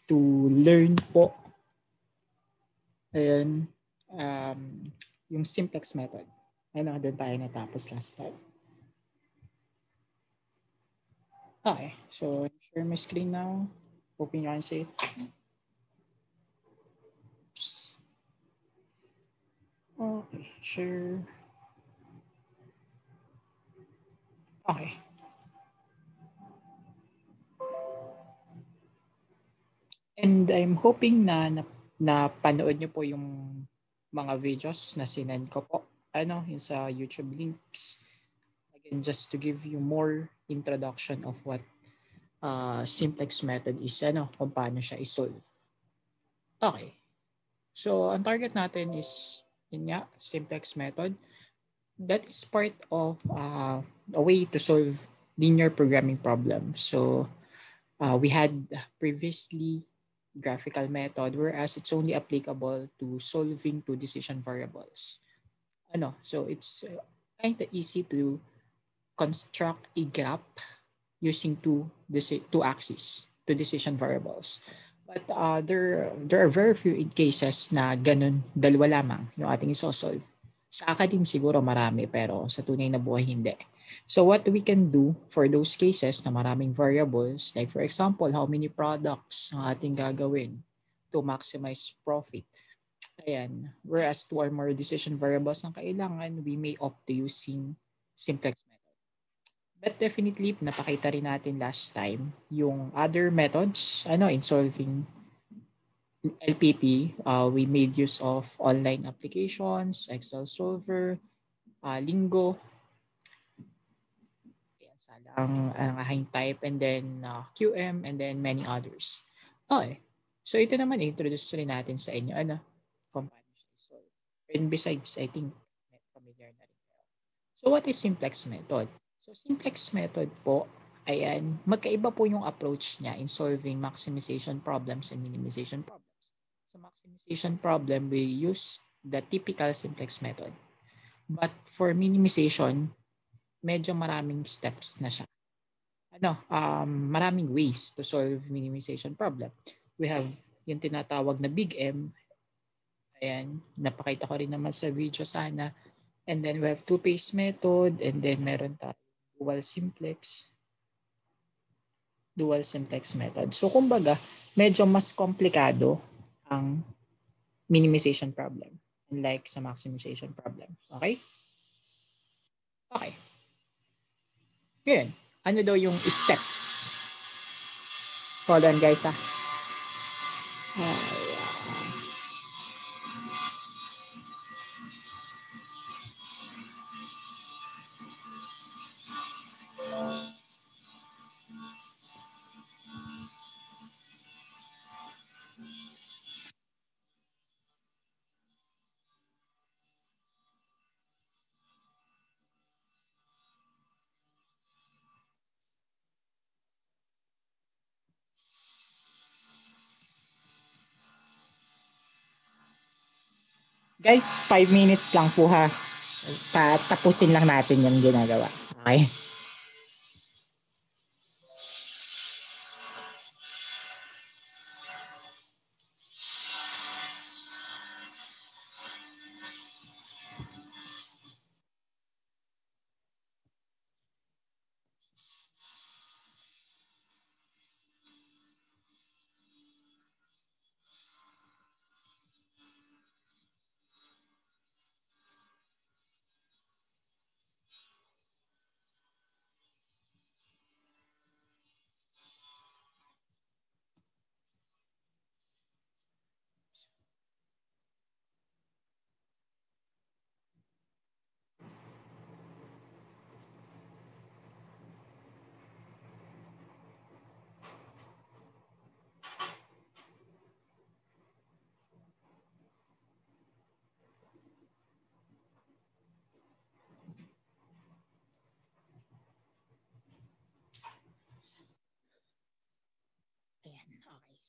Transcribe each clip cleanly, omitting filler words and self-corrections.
to learn po yung simplex method. Ano, doon tayo natapos last time. Okay, so share my screen now. Hoping you can see it. Okay, share. Okay. And I'm hoping na panood nyo po yung mga videos na sinend ko po. Yung sa YouTube links. Again, just to give you more introduction of what simplex method is, kung paano siya isolve. Okay. So, ang target natin is, simplex method. That is part of a way to solve linear programming problems. So, we had previously graphical method, whereas it's only applicable to solving two decision variables. So it's kind of easy to construct a graph using two axes, two decision variables. But there are very few cases na ganun, dalawa lamang yung ating isosolve. Sa academe siguro marami, pero sa tunay na buhay hindi. So what we can do for those cases na maraming variables, like for example, how many products ang ating gagawin to maximize profit. Ayan. Whereas two or more decision variables ang kailangan, we may opt to using simplex method. But definitely, napakita rin natin last time yung other methods in solving LPP. We made use of online applications, Excel solver, Lingo, ang hang type, and then QM, and then many others. Okay. So ito naman, introduce rin natin sa inyo kung paano siya solve. And besides, I think familiar na rin kayo. So what is simplex method? So simplex method po, ayan, magkaiba po yung approach niya in solving maximization problems and minimization problems. Sa maximization problem, we use the typical simplex method. But for minimization, medyo maraming steps na siya. Maraming ways to solve minimization problem. We have yung tinatawag na big M. Ayan, napakita ko rin naman sa video sana. And then we have two-phase method, and then meron tayo dual simplex method. So kumbaga, medyo mas komplikado ang minimization problem unlike sa maximization problem. Okay? Okay. Ngayon, ano daw yung steps? Hold on guys Guys, 5 minutes lang po ha. Tapusin lang natin yung ginagawa. Okay?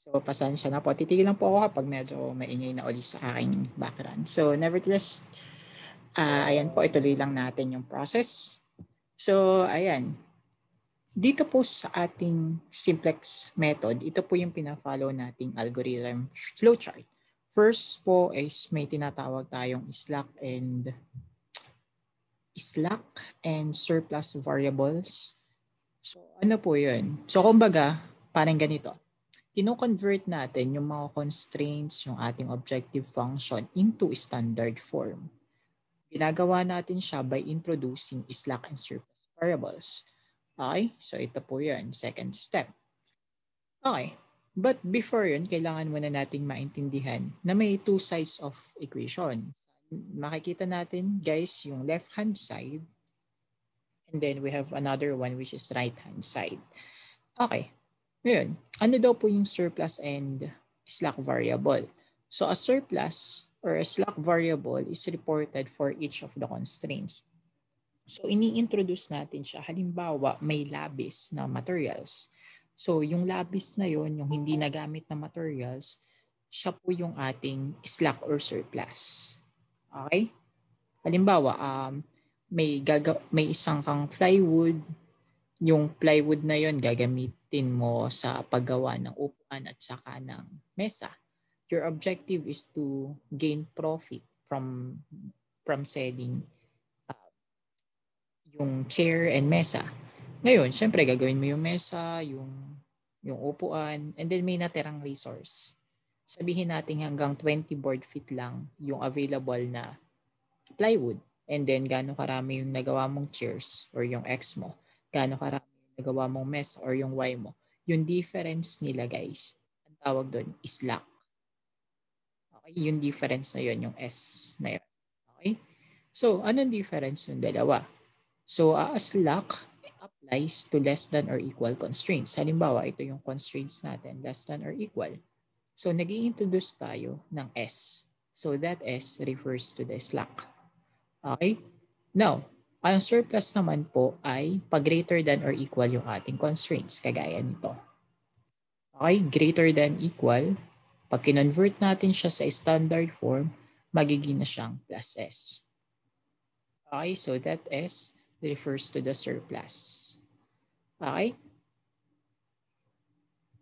So, pasensya na po. Titigil lang po ako kapag medyo maingay na ulit sa aking background. So, nevertheless, ayan po, ituloy lang natin yung process. So, ayan. Dito po sa ating simplex method, ito po yung pina-follow nating algorithm flowchart. First po is may tinatawag tayong slack and surplus variables. So ano po yun? So kumbaga, parang ganito. Kino-convert natin yung mga constraints, yung ating objective function into standard form. Ginagawa natin siya by introducing slack and surplus variables. Okay, so ito po yun, second step. Okay, but before yun, kailangan muna nating maintindihan na may two sides of equation. Makikita natin, guys, yung left-hand side, and then we have another one which is right-hand side. Okay, ngayon, ano daw po yung surplus and slack variable? So a surplus or a slack variable is reported for each of the constraints. So ini-introduce natin siya. Halimbawa, may labis na materials. So yung labis na yon, yung hindi nagamit na materials, siya po yung ating slack or surplus. Okay? Halimbawa, may isang kang plywood. Yung plywood na yon gagamitin mo sa paggawa ng upuan at saka ng mesa. Your objective is to gain profit from selling yung chair and mesa. Ngayon, syempre gagawin mo yung mesa, yung upuan, and then may natirang resource. Sabihin natin hanggang 20 board feet lang yung available na plywood. And then gaano karami yung nagawa mong chairs or yung X mo. Gaano karami yung nagawa mong mesa or yung Y mo. Yung difference nila, guys, ang tawag doon is slack. Okay, yung difference na yun, yung S na yun. Okay? So, anong difference yung dalawa? So, a slack applies to less than or equal constraints. Halimbawa, ito yung constraints natin, less than or equal. So, nag-i-introduce tayo ng S. So, that S refers to the slack. Okay? Now, ang surplus naman po ay pag greater than or equal yung ating constraints, kagaya nito. Okay? Greater than equal, pag kinonvert natin siya sa standard form, magiging na siyang plus S. Okay? So, that S refers to the surplus. Okay?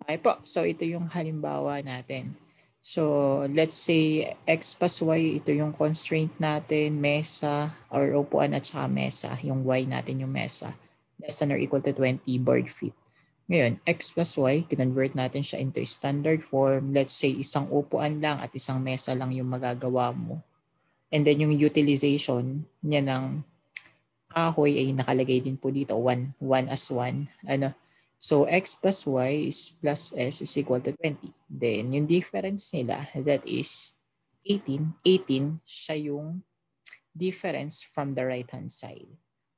Okay po. So, ito yung halimbawa natin. So, let's say x plus y, ito yung constraint natin, mesa, or upuan at saka mesa. Yung y natin yung mesa. Less than or equal to 20 board feet. Ngayon, x plus y, kinonvert natin siya into standard form. Let's say isang upuan lang at isang mesa lang yung magagawa mo. And then yung utilization niya ng kahoy ay nakalagay din po dito, 1 as 1. Ano? So, x plus y is plus s is equal to 20. Then, yung difference nila, that is 18. 18, siya yung difference from the right-hand side.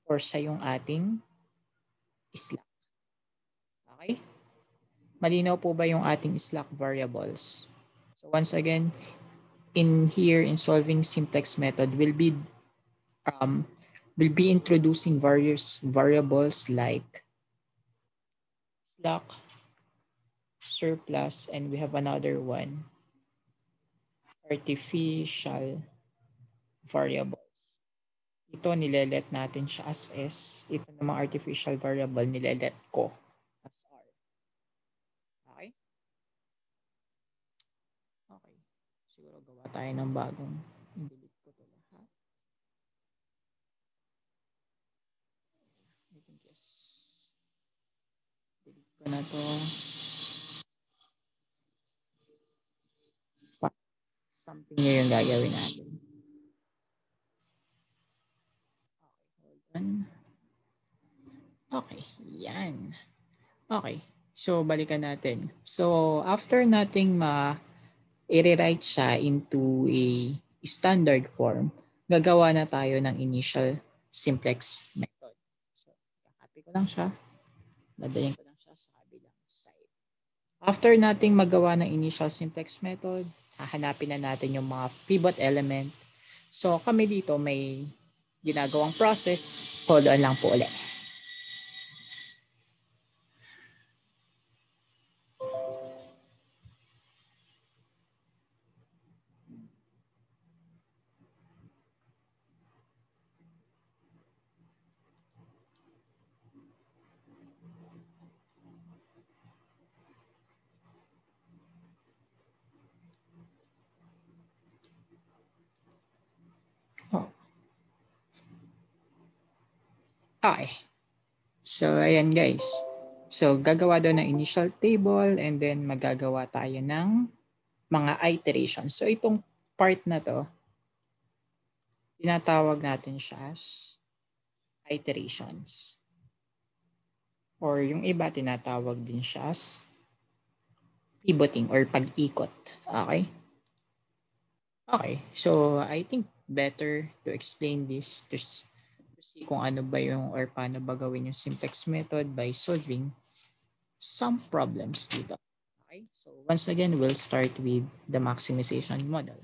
Or siya yung ating slack. Okay? Malinaw po ba yung ating slack variables? So, once again, in here, in solving simplex method, we'll be introducing various variables like slack, surplus, and we have another one, artificial variables. Ito, nilelet natin siya as S. Ito namang artificial variable, nilelet ko as R. Okay? Okay. Siguro gawa tayo ng bagong. Delete ko to lahat. I think yes. Delete ko na to. Something nyo yung gagawin natin. Okay, hold on. Okay, yan. Okay, so balikan natin. So, after nating i-rewrite siya into a standard form, gagawa na tayo ng initial simplex method. So, copy ko lang siya. Dadayin ko lang siya sa kabilang side. After nating magawa ng initial simplex method, hahanapin na natin yung mga pivot element. So, kami dito may ginagawang process. Hold on lang po ulit. Okay. So, ayan guys. So, gagawa daw ng initial table and then magagawa tayo ng mga iterations. So, itong part na to, tinatawag natin siya as iterations. Or yung iba, tinatawag din siya as pivoting or pag-ikot. Okay? Okay. So, I think better to explain this to see kung ano ba yung or paano ba gawin yung simplex method by solving some problems dito. Okay? So, once again, we'll start with the maximization model.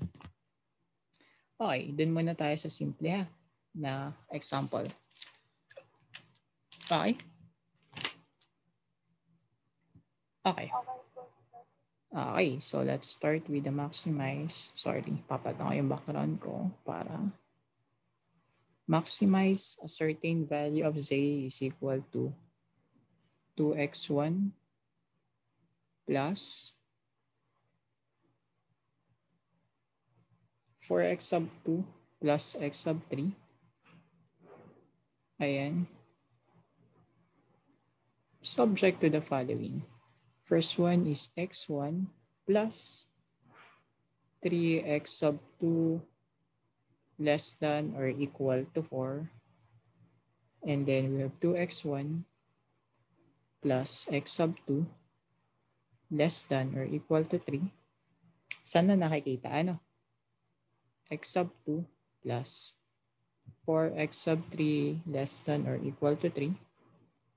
Okay, dun muna tayo sa simple ha, na example. Okay? Okay. Okay, so let's start with the maximize. Sorry, papatang ko yung background ko para maximize a certain value of z is equal to 2x1 plus 4x sub 2 plus x sub 3. Ayan. Subject to the following. First one is x1 plus 3x sub 2 less than or equal to 4. And then we have 2x1 plus x sub 2 less than or equal to 3. Saan na nakikita? Ano? X sub 2 plus 4x sub 3 less than or equal to 3.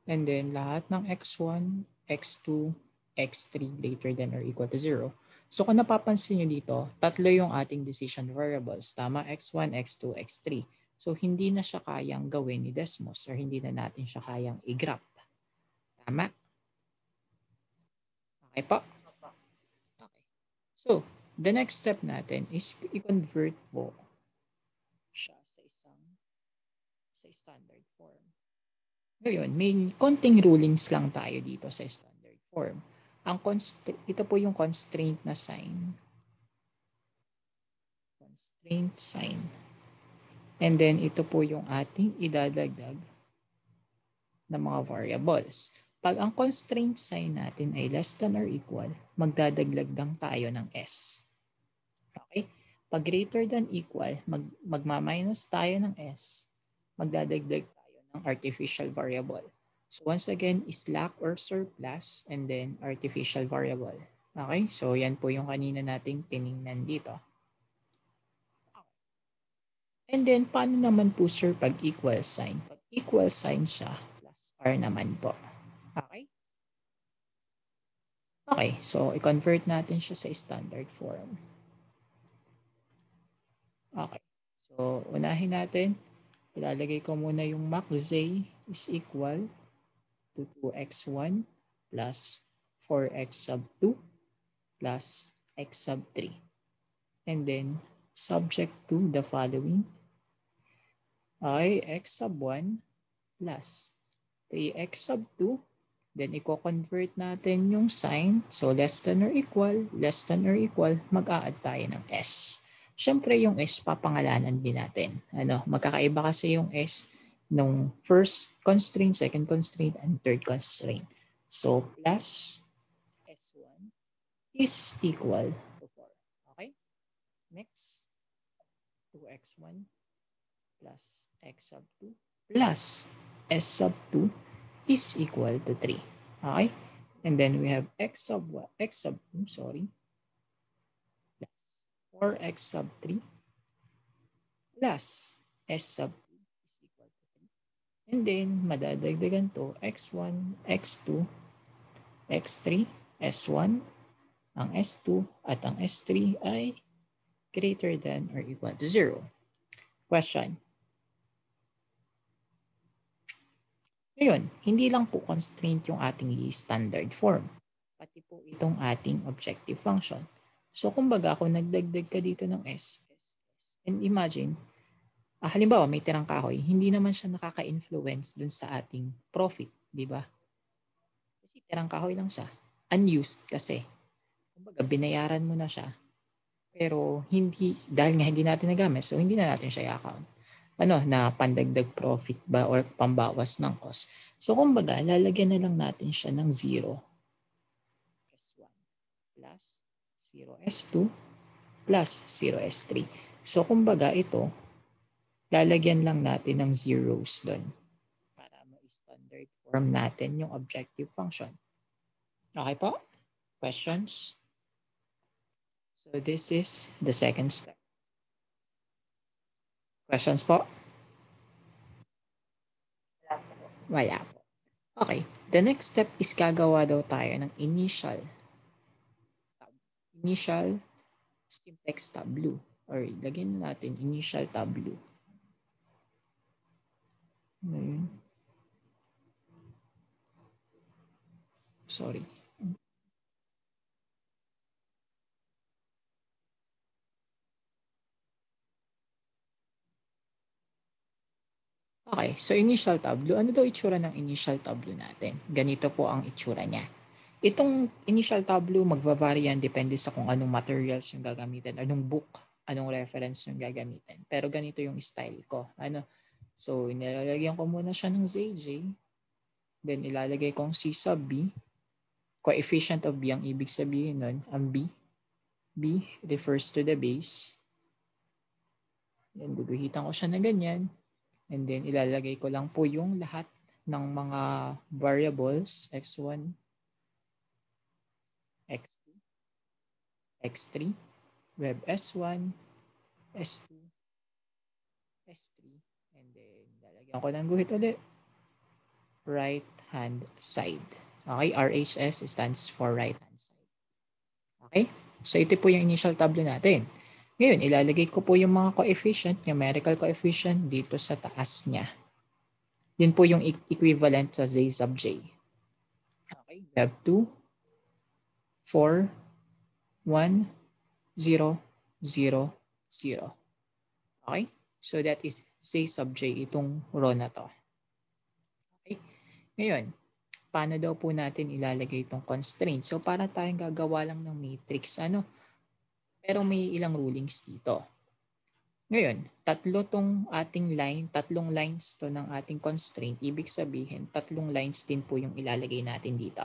And then lahat ng x1, x2, x3 greater than or equal to 0. So kung napapansin nyo dito, tatlo yung ating decision variables. Tama, x1, x2, x3. So hindi na siya kayang gawin ni Desmos or hindi na natin siya kayang i-graph. Tama? Okay po? Okay. So, the next step natin is i-convert po siya sa standard form. Ngayon, may konting rulings lang tayo dito sa standard form. Ito po yung constraint na sign. Constraint sign. And then, ito po yung ating idadagdag na mga variables. Pag ang constraint sign natin ay less than or equal, magdadaglag lang tayo ng s. Okay? Pag greater than equal, magma-minus tayo ng s, magdadagdag tayo ng artificial variable. So once again, slack or surplus and then artificial variable. Okay? So yan po yung kanina nating tiningnan dito. And then paano naman po sir pag equal sign? Pag equal sign siya, plus r naman po. Okay? Okay, so i-convert natin siya sa standard form. Okay. So unahin natin, ilalagay ko muna yung max z is equal to 2x1 plus 4x sub 2 plus x sub 3. And then, subject to the following ay x sub 1 plus 3x sub 2. Then, i-convert natin yung sign. So, less than or equal, mag-a-add tayo ng s. Siyempre, yung s papangalanan din natin. Magkakaiba kasi yung s nung first constraint, second constraint, and third constraint. So, plus s1 is equal to 4. Okay? Next, 2x1 plus x sub 2 plus s sub 2 is equal to 3. Okay? And then we have x sub 2, plus 4x sub 3 plus s sub 2 is equal to 3. And then, madadagdagan to x1, x2, x3, s1, ang s2 at ang s3 ay greater than or equal to 0. Question. Ngayon, hindi lang po constraint yung ating standard form. Pati po itong ating objective function. So, kumbaga, kung nagdagdag ka dito ng s, and imagine, halimbawa, may tirang kahoy, hindi naman siya nakaka-influence dun sa ating profit, di ba? Kasi tirang kahoy lang siya. Unused kasi. Kumbaga, binayaran mo na siya. Pero, dahil nga hindi natin nagamit, so hindi na natin siya i-account. na pandagdag profit ba or pambawas ng cost. So kumbaga, lalagyan na lang natin siya ng 0 S1 plus 0 S2 plus 0 S3. So kumbaga ito, lalagyan lang natin ng zeros doon para ma-standard form natin yung objective function. Okay po? Questions? So this is the second step. Questions po? Wala po. Okay. The next step is gagawa daw tayo ng initial simplex tableau. Or lagyan natin initial tableau. Ngayon. Sorry. Okay, so initial tableau. Ano daw itsura ng initial tableau natin? Ganito po ang itsura niya. Itong initial tableau, magbavari yan depende sa kung anong materials yung gagamitin, anong book, anong reference yung gagamitin. Pero ganito yung style ko. So, nilalagyan ko muna siya ng ZJ. Then, ilalagay kong C sub B. Coefficient of B ang ibig sabihin nun, ang B. B refers to the base. Yan, guguhitan ko siya na ganyan. And then, ilalagay ko lang po yung lahat ng mga variables, x1, x2, x3, we have s1, s2, s3, and then lalagyan ko ng guhit ulit, right hand side. Okay, RHS stands for right hand side. Okay, so ito po yung initial tableau natin. Ngayon, ilalagay ko po yung mga coefficient, numerical coefficient dito sa taas niya. Yun po yung equivalent sa Z sub J. Okay, we have 2, 4, 1, 0, 0, 0. Okay? So that is Z sub J, itong row na to. Okay? Ngayon, paano daw po natin ilalagay itong constraint? So para tayong gagawa lang ng matrix, pero may ilang rulings dito. Ngayon, tatlong lines to ng ating constraint. Ibig sabihin, tatlong lines din po yung ilalagay natin dito.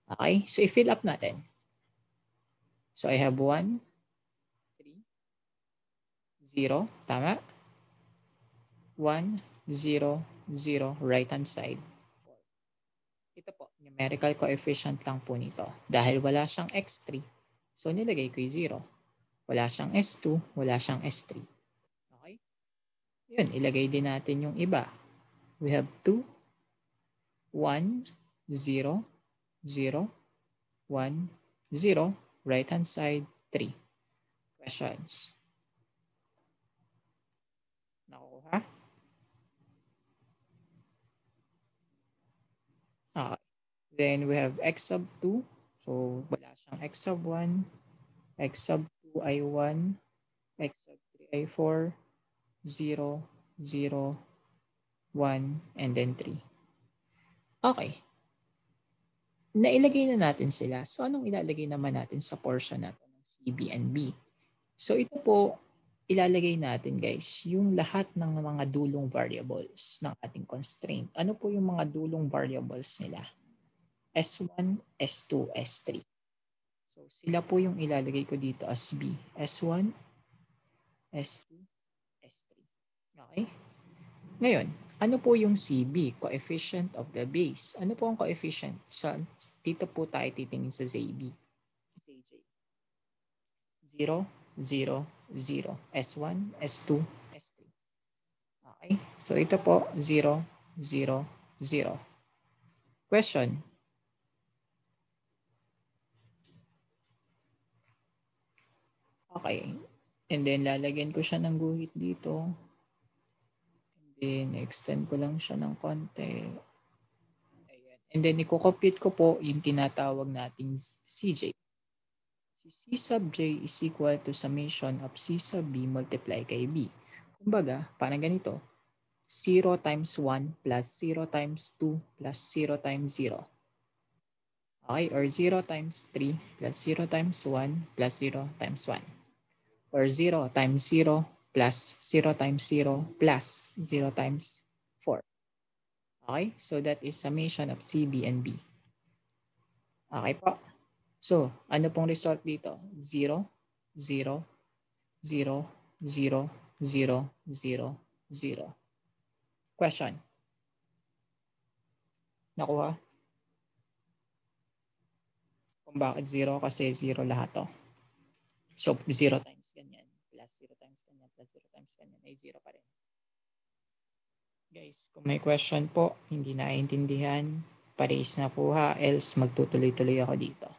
Okay? So i-fill up natin. So I have 1, 3, 0, tama? 1, 0, 0, right hand side. Ito po, numerical coefficient lang po nito. Dahil wala siyang x3, so nilagay ko yung 0. Wala siyang s2, wala siyang s3. Okay? Yun, ilagay din natin yung iba. We have 2, 1, 0, 0, 1, 0, right hand side, 3. Questions? Nakuha? Okay. Then we have x sub 2. So, wala siyang x sub 1, x sub 2 ay 1, x sub 3 ay 4, 0, 0, 1, and then 3. Okay. Nailagay na natin sila. So, anong ilalagay naman natin sa portion natin ng C, B, and B? So, ito po, ilalagay natin guys, yung lahat ng mga dulong variables ng ating constraint. Ano po yung mga dulong variables nila? S1, S2, S3. So, sila po yung ilalagay ko dito as B. S1, S2, S3. Okay? Ngayon, ano po yung CB? Coefficient of the base. Ano po ang coefficient? Dito po tayo titingin sa ZB. ZJ. 0, 0, 0. S1, S2, S3. Okay? So, ito po, 0, 0, 0. Question. Okay. And then, lalagyan ko siya ng guhit dito. And then, extend ko lang siya ng konti. Ayan. And then, i-compute ko po yung tinatawag nating CJ. Si C sub J is equal to summation of C sub B multiply kay B. Kumbaga, parang ganito. 0 times 1 plus 0 times 2 plus 0 times 0. Okay, or 0 times 3 plus 0 times 1 plus 0 times 1. Or 0 times 0 plus 0 times 0 plus 0 times 4. Okay? So that is summation of C, B, and B. Okay po? So, ano pong result dito? 0, 0, 0, 0, 0, 0, 0. Question. Nakuha? Kung bakit 0? Kasi 0 lahat to. So, 0 times ganyan, plus 0 times ganyan, plus 0 times ganyan, ay 0 pa rin. Guys, kung may question po, hindi naiintindihan, pa-raise na po ha, else magtutuloy-tuloy ako dito.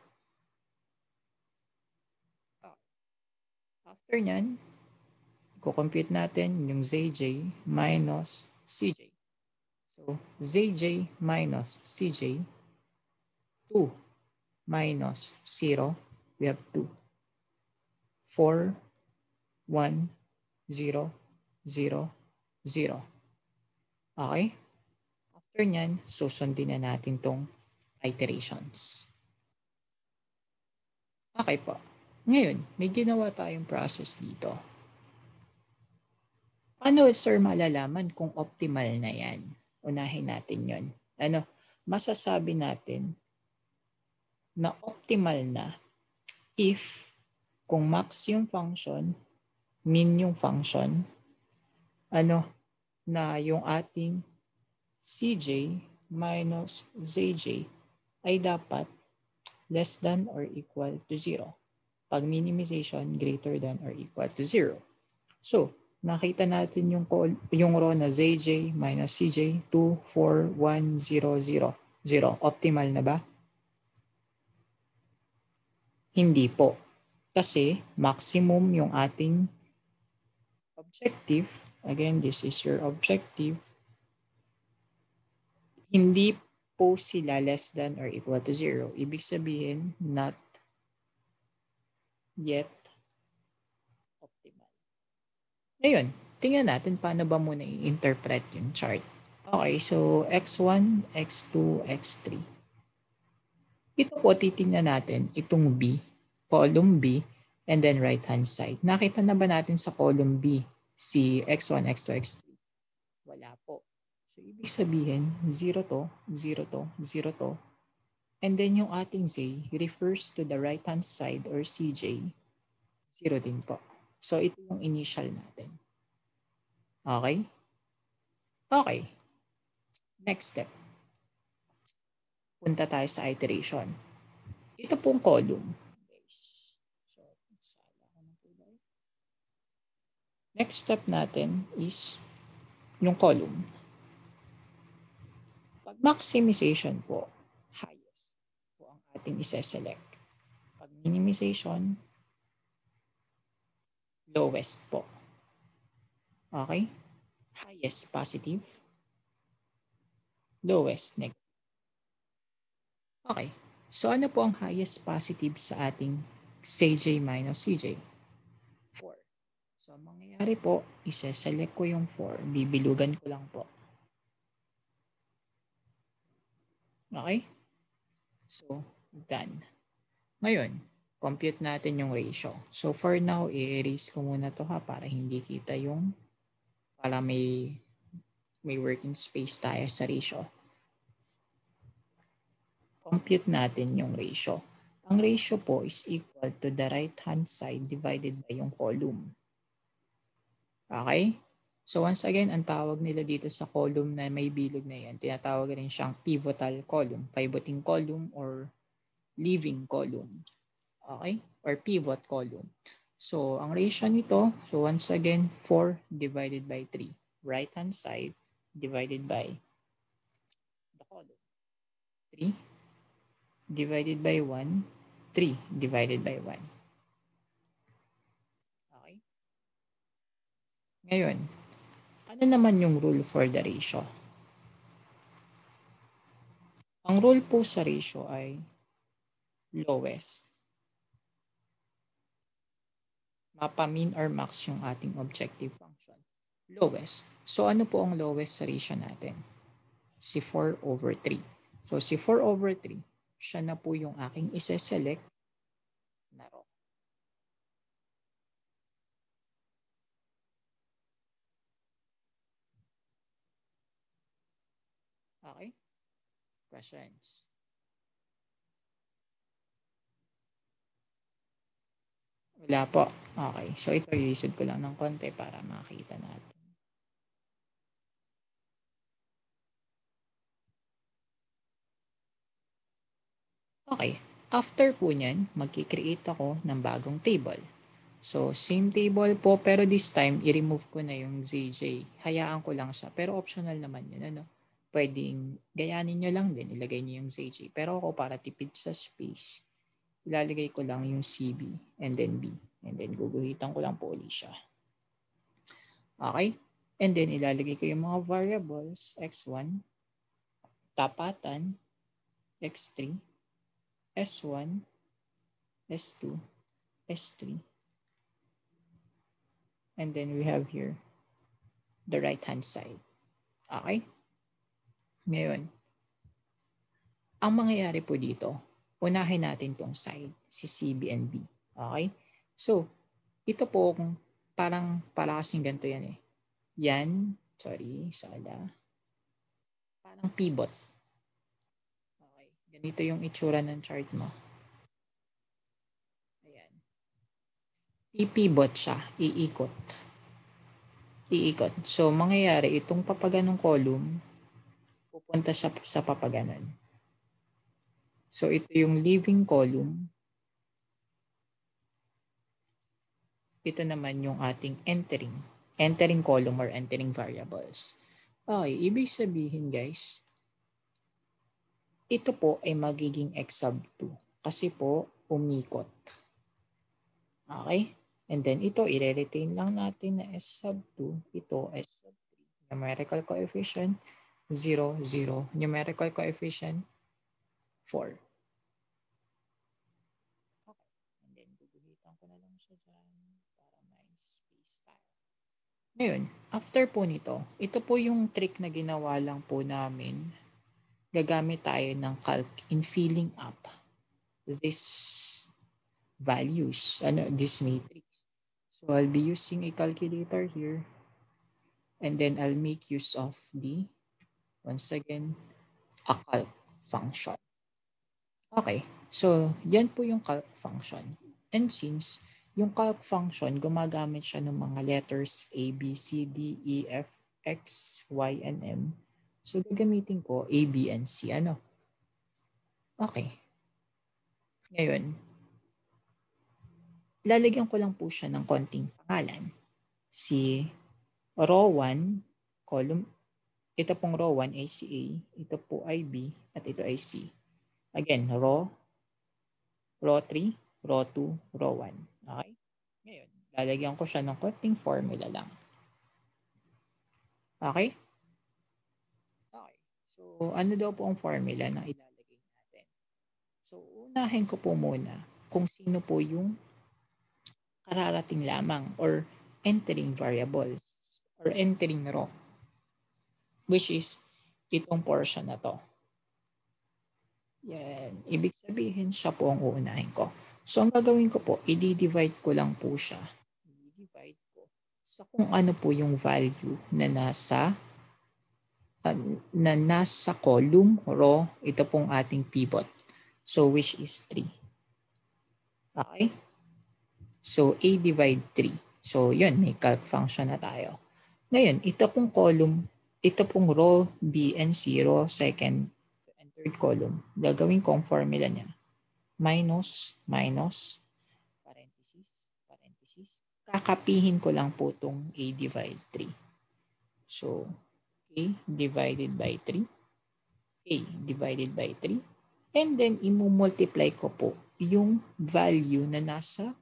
After nyan, i-compute natin yung ZJ minus CJ. So, ZJ minus CJ, 2 minus 0, we have 2. 4, 1, 0, 0, 0. Okay? After nyan, susundin na natin tong iterations. Okay po. Ngayon, may ginawa tayong process dito. Paano, sir, malalaman kung optimal na yan? Unahin natin yon. Ano, masasabi natin na optimal na if kung max yung function, min yung function, ano, na yung ating CJ minus ZJ ay dapat less than or equal to 0. Pag minimization greater than or equal to 0. So, nakita natin yung row na ZJ minus CJ, 2, 4, 1, 0, 0. 0. Optimal na ba? Hindi po. Kasi maximum yung ating objective. Again, this is your objective. Hindi po sila less than or equal to 0. Ibig sabihin, not yet optimal. Ngayon, tingnan natin paano ba muna i-interpret yung chart. Okay, so x1, x2, x3. Ito po, titingnan natin itong B, column B, and then right-hand side. Nakita na ba natin sa column B si x1, x2, x3? Wala po. So, ibig sabihin, 0 to, 0 to, 0 to. And then yung ating Z refers to the right-hand side or CJ, 0 din po. So, ito yung initial natin. Okay? Okay. Next step. Punta tayo sa iteration. Ito pong column. So, next step natin is yung column. Pag maximization po, highest po ang ating isa-select. Pag minimization, lowest po. Okay? Highest positive, lowest negative. Okay. So ano po ang highest positive sa ating CJ minus CJ? 4. So ang mangyayari po, isa-select ko yung 4. Bibilugan ko lang po. Okay? So, done. Ngayon, compute natin yung ratio. So for now, i-erase ko muna to ha para hindi kita yung para may working space tayo sa ratio. Compute natin yung ratio. Ang ratio po is equal to the right-hand side divided by yung column. Okay? So once again, ang tawag nila dito sa column na may bilog na yan, tinatawag rin siyang pivotal column, pivoting column or leaving column. Okay? Or pivot column. So ang ratio nito, so once again, 4 divided by 3. Right-hand side divided by the column. 3 divided by 1, 3 divided by 1. Okay? Ngayon, ano naman yung rule for the ratio? Ang rule po sa ratio ay lowest. Mapa-min or max yung ating objective function. Lowest. So ano po ang lowest sa ratio natin? Si 4 over 3. So si 4 over 3, siya na po yung aking isa-select na row. Okay? Questions? Wala po. Okay. So ito, iisod ko lang ng konti para makita natin. Okay. After po niyan, magkikreate ako ng bagong table. So, same table po, pero this time, i-remove ko na yung ZJ. Hayaan ko lang siya. Pero optional naman yun, ano? Pwedeng gayanin nyo lang din, ilagay nyo yung ZJ. Pero ako, para tipid sa space, ilalagay ko lang yung CB and then B. And then, guguhitan ko lang po ulit siya. Okay? And then, ilalagay ko yung mga variables, x1, tapatan, x3, s1, s2, s3, and then we have here the right hand side. Okay? Ngayon, ang mangyayari po dito, unahin natin tong side, si CB and B. Okay? So, ito po parang kasing ganito yan eh. Yan, sorry, sala. Parang pivot. Okay. Ganito yung itsura ng chart mo. Ayan. I-pivot siya, iikot. Iikot. So, mangyayari, itong papaganong column, pupunta siya sa papaganon. So, ito yung leaving column. Ito naman yung ating entering column or entering variables. Okay, ibig sabihin guys, ito po ay magiging x sub 2 kasi po umikot. Okay? And then ito, i-retain lang natin na s sub 2. Ito, s sub 3. Numerical coefficient, 0, 0. Numerical coefficient, 4. Okay. And then, guguhitan ko na lang siya dyan para may space tayo. Ngayon, after po nito, ito po yung trick na ginawa lang po namin. Gagamit tayo ng calc in filling up this values, this matrix. So I'll be using a calculator here. And then I'll make use of once again, a calc function. Okay, so yan po yung calc function. And since yung calc function, gumagamit siya ng mga letters A, B, C, D, E, F, X, Y, and M. So gagamitin ko A, B, and C. Okay. Ngayon, lalagyan ko lang po siya ng konting pangalan. Si row 1, column, ito pong row 1 ay si A, ito po ay B, at ito ay C. Again, row 3, row 2, row 1. Okay? Ngayon, lalagyan ko siya ng konting formula lang. Okay? Okay. So, ano daw po ang formula na ilalagay natin? So, unahin ko po muna kung sino po yung kararating lamang or entering variables or entering row, which is itong portion na to. Yan. Ibig sabihin siya po ang uunahin ko. So, ang gagawin ko po, i-divide ko lang po siya. I-divide ko sa kung ano po yung value na nasa column, row, ito pong ating pivot. So, which is 3. Okay? So, A divide 3. So, yun, may calc function na tayo. Ngayon, ito pong column, ito pong row B and C, row second and third column, gagawin ko ang formula niya. Minus, parenthesis, parenthesis. Kakapihin ko lang po itong A divide 3. So, A divided by 3. A divided by 3. And then, imu-multiply ko po yung value na nasa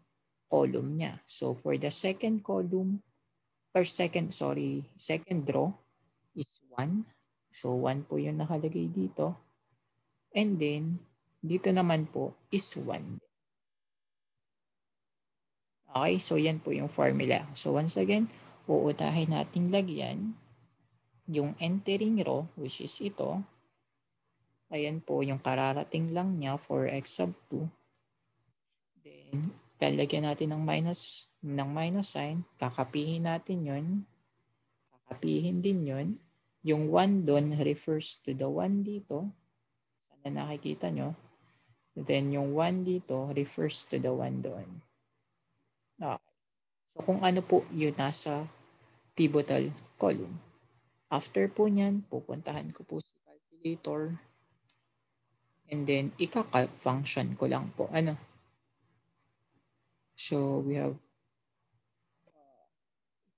column niya. So, for the second column, or second row is 1. So, 1 po yung nakalagay dito. And then, dito naman po is 1. Okay, so yan po yung formula. So, once again, uutahin natin lagyan yung entering row, which is ito. Ayan po yung kararating lang niya for x sub 2. Then, lalagyan natin ng minus sign. Kakapihin natin yun. Kakapihin din yun. yung 1 doon refers to the 1 dito. Sana nakikita nyo. Then yung 1 dito refers to the 1 doon. Okay. So kung ano po yung nasa pivotal column. After po nyan, pupuntahan ko po si calculator. And then, ika-calc function ko lang po. Ano? So, we have,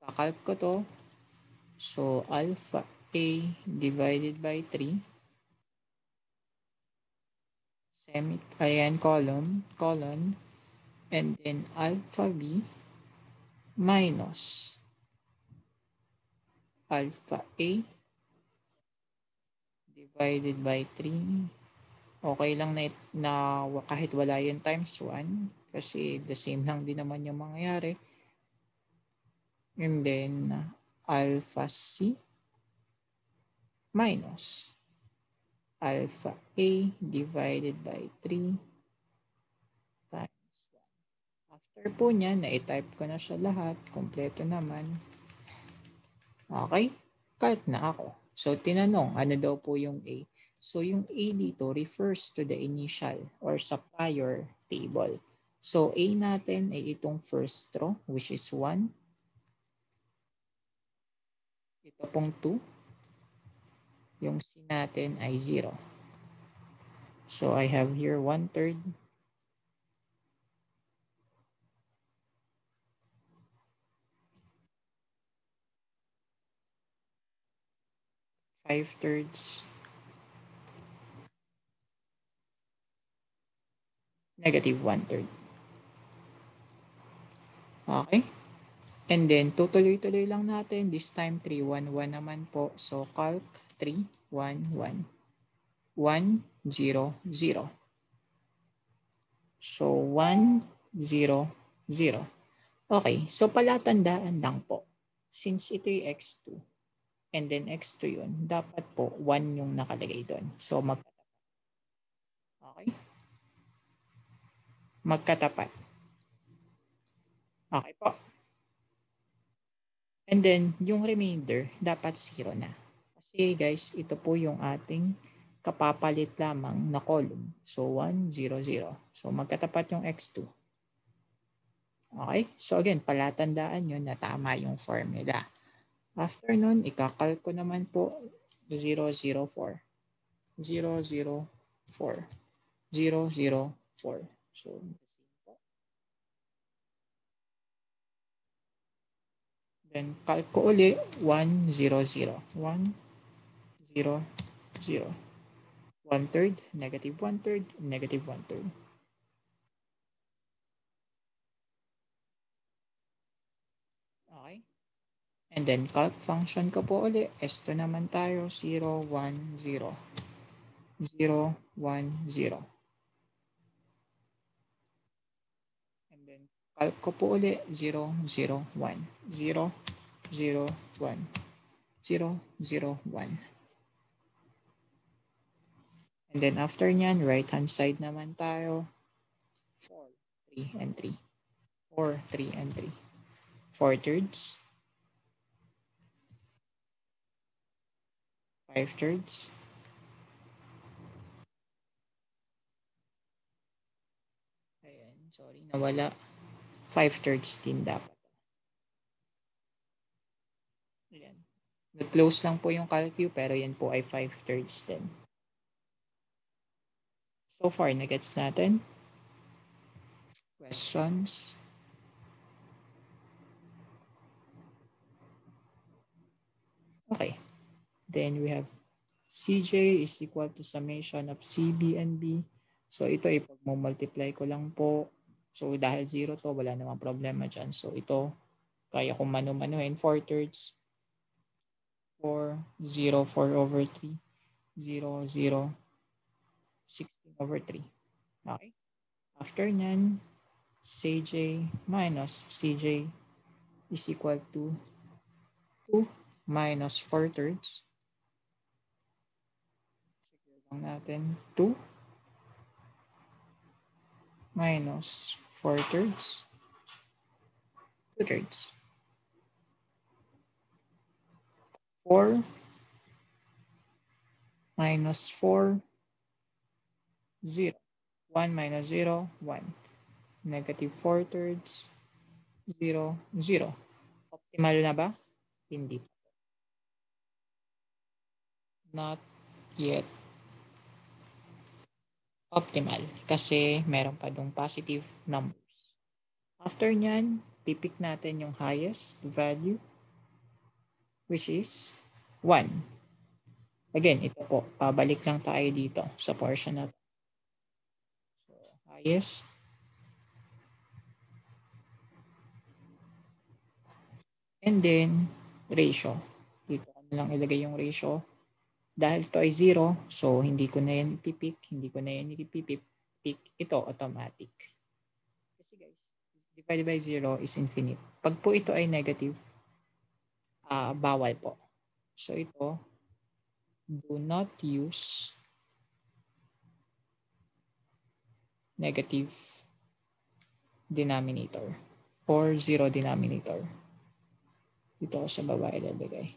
ika-calc ko to. So, alpha A divided by 3. Ayan, colon. And then, alpha B minus alpha A divided by 3. Okay lang na kahit wala yung times 1 kasi the same lang din naman yung mangyayari. And then alpha C minus alpha A divided by 3 times 1. After po niya, na-type ko na siya lahat. Kompleto naman. Okay? Calc na ako. So, tinanong, ano daw po yung A? So, yung A dito refers to the initial or sa prior table. So, A natin ay itong first row, which is 1. Ito pong 2. Yung C natin ay 0. So, I have here 1/3. 5/3. Negative 1/3. Okay? And then, tutuloy-tuloy lang natin. This time, 3, 1, 1 naman po. So, calc 3, 1, 1. 1, 0, 0. So, 1, 0, 0. Okay. So, palatandaan lang po. Since ito yung x2, and then x2 yun, dapat po 1 yung nakalagay doon. So, okay? Magkatapat. Okay po. And then, yung remainder, dapat 0 na. Kasi guys, ito po yung ating kapapalit lamang na column. So, 1, 0, 0. So, magkatapat yung x2. Okay? So, again, palatandaan nyo na tama yung formula. After nun, ikakalk ko naman po 0, 0, 4. 0, 0, 4. 0, 0, 4. So, then, calc ko uli 1, 0, 0. 1, 0, 0. 1/3, negative 1/3, negative 1/3. Okay? And then, calc function ko po uli. S2 naman tayo. 0, 1, 0. 0, 1, 0. And then, calc ko po uli. 0, 0, 1. 0, 0, 1. 0, 0, 1. And then, after nyan, right-hand side naman tayo. 4, 3, and 3. 4, 3, and 3. 4/3. 5/3. Ayan, sorry, nawala. 5/3 din dapat. Ayan. Nag-close lang po yung calcu pero yan po ay 5/3 din. So far, nagets natin? Questions? Okay. Then we have CJ is equal to summation of CB and B. So ito ay pag multiply ko lang po. So dahil 0 to, wala namang problema dyan. So ito, kaya kong manu-manuhin. 4/3. 4, 0, 4 over 3. 0, 0, 16 over 3. Okay. After nyan, CJ minus CJ is equal to 2 minus 4/3. Secure lang natin. 2 minus 4/3. 2/3. 4 minus 4, 0. 1 minus 0, 1. Negative 4 thirds, 0, 0. Optimal na ba? Hindi. Not yet optimal kasi meron pa dong positive numbers. After nyan, pipick natin yung highest value which is 1. Again, ito po, pabalik lang tayo dito sa portion na to. So, highest and then ratio. Dito ko na lang ilagay yung ratio. Dahil ito ay 0, so hindi ko na yan ipipick, hindi ko na yan ipipick. Ito automatic. Kasi guys, divided by 0 is infinite. Pag po ito ay negative, bawal po. So ito, do not use negative denominator or 0 denominator. Dito ko sa baba ilalagay.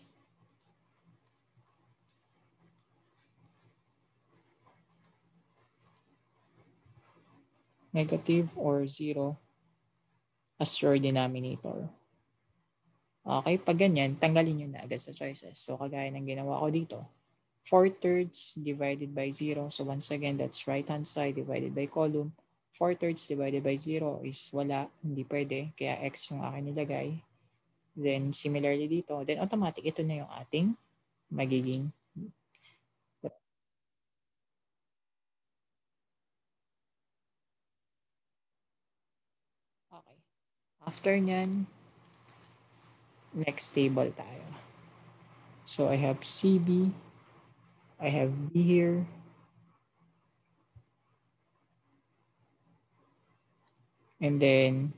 Negative or 0 as your denominator. Okay, pag ganyan, tanggalin nyo na agad sa choices. So, kagaya ng ginawa ko dito, 4 thirds divided by 0. So, once again, that's right-hand side divided by column. 4 thirds divided by 0 is wala, hindi pwede. Kaya x yung akin nilagay. Then, similarly dito, then automatic, ito na yung ating magiging. Okay. After nyan, next table tayo. So, I have CB. I have B here. And then,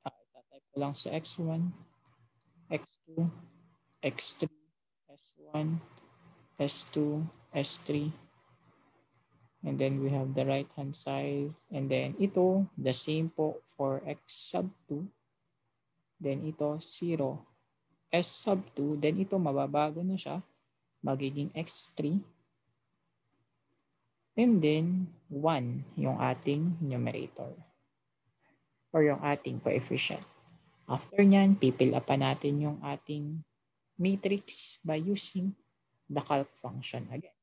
type ko lang sa X1, X2, X3, S1, S2, S3. And then we have the right hand side. And then ito, the same po for X sub 2. Then ito, 0. S sub 2. Then ito, mababago na siya. Magiging X3. And then 1 yung ating numerator. Or yung ating coefficient. After nyan, pipil up natin yung ating matrix by using the calc function again.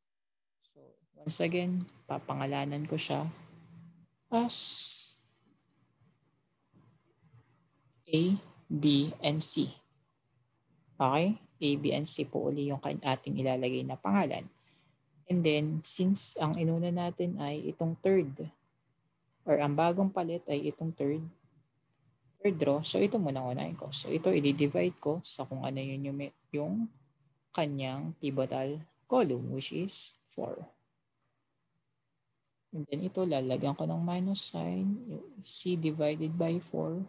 So, once again, papangalanan ko siya as A, B, and C. Okay? A, B, and C po uli yung ating ilalagay na pangalan. And then, since ang inuna natin ay itong third, or ang bagong palit ay itong third row, so ito muna unahin ko. So, ito i-divide ko sa kung ano yun yung kanyang pivotal column, which is 4. And then ito, lalagyan ko ng minus sign, C divided by 4.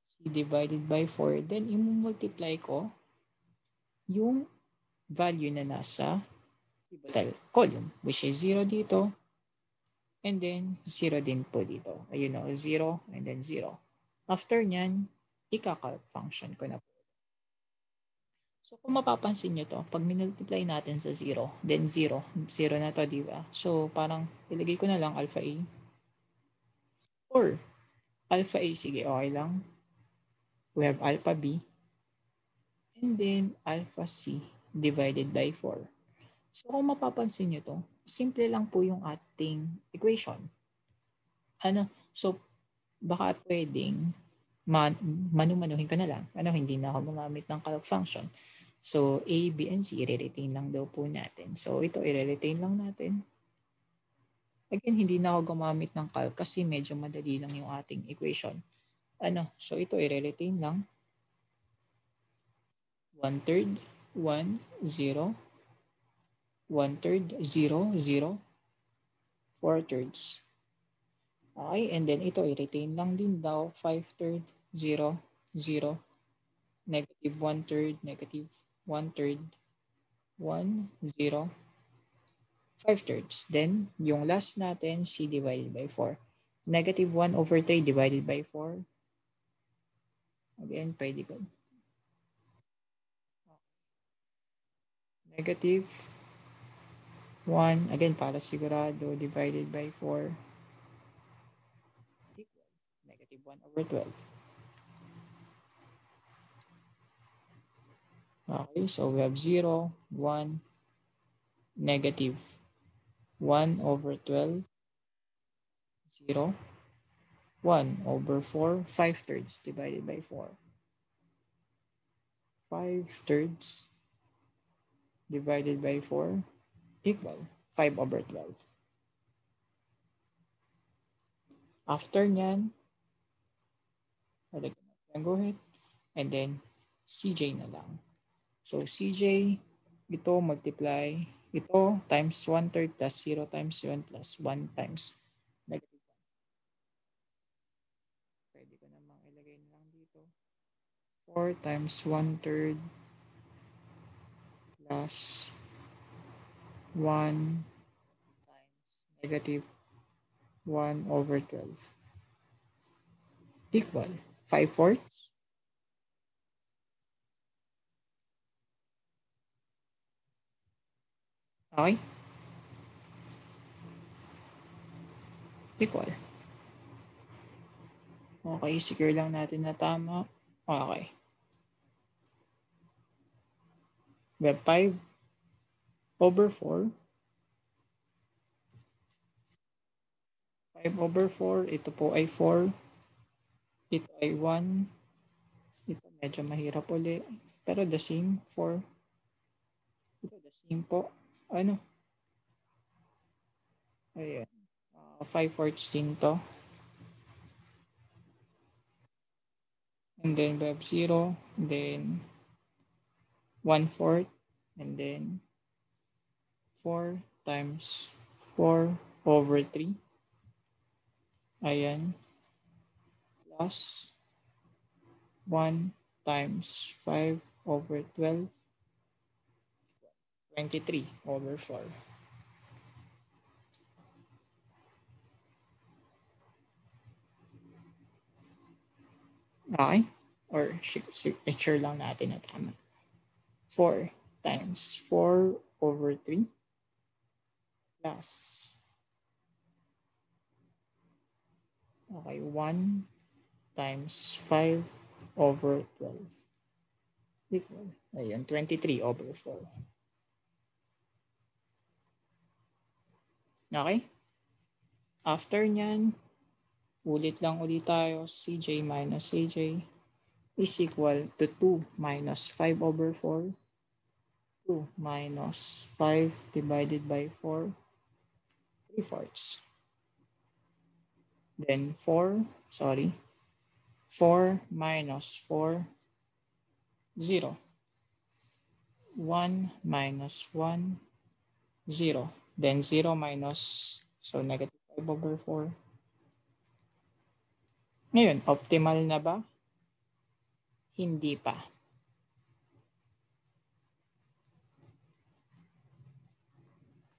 C divided by 4. Then, i-multiply ko yung value na nasa pivotal column, which is 0 dito, and then 0 din po dito. Ayun o, 0 and then 0. After nyan, ika-calc function ko na po. So, kung mapapansin nyo to, pag minultiply natin sa 0, then 0. 0 na to, di ba? So, parang ilagay ko na lang alpha A. Or, alpha A, sige, okay lang. We have alpha B. And then, alpha C divided by 4. So, kung mapapansin nyo to, simple lang po yung ating equation. So, baka pwedeng manu-manuhin ko na lang. Hindi na ako gumamit ng calc function. So, A, B, and C, i-retain lang daw po natin. So, ito, i-retain lang natin. Again, hindi na ako gumamit ng calc kasi medyo madali lang yung ating equation. So, ito, i-retain lang. 1/3, 1, 0. 1/3, 0, 0. 4/3. Okay, and then ito, i-retain lang din daw. 5/3, 0, 0. Negative 1/3, negative 1/3, 1, 0, 5/3. Then, yung last natin, C divided by 4. Negative 1/3 divided by 4. Again, pwede ko. Negative 1, again, para sigurado, divided by 4, equal negative 1 over 12. Okay, so we have 0, 1, negative 1 over 12, 0, 1 over 4, 5 thirds divided by 4. 5 thirds divided by 4 equal 5 over 12. After nyan, go ahead, and then CJ na lang. So CJ, ito multiply, ito times 1 third plus 0 times 1 plus 1 times negative 1. Pwede ko namang ilagay na lang dito. 4 times 1 third plus 1 times negative 1 over 12 equal 5 fourths. Okay? Equal. Okay, secure lang natin na tama. Okay. We have 5 over 4. 5 over 4. Ito po ay 4. Ito ay 1. Ito medyo mahirap uli. Pero the same 4. Ito the same po. Ano? Ayan. 5 fourths din to. And then we have 0. And then 1 fourth. And then 4 times 4 over 3. Ayan. Plus 1 times 5 over 12. 23 over 4. Okay? Or sure lang natin na tama. 4 times 4 over 3 plus, okay, 1 times 5 over 12 equal, ayun, 23 over 4. Okay? After nyan, ulit lang ulit tayo, CJ minus CJ is equal to 2 minus 5 over 4. 2 minus 5 divided by 4, 3 fourths. Then 4 minus 4, 0. 1 minus 1, 0. Then 0 minus, so negative 5 over 4. Ngayon, optimal na ba? Hindi pa.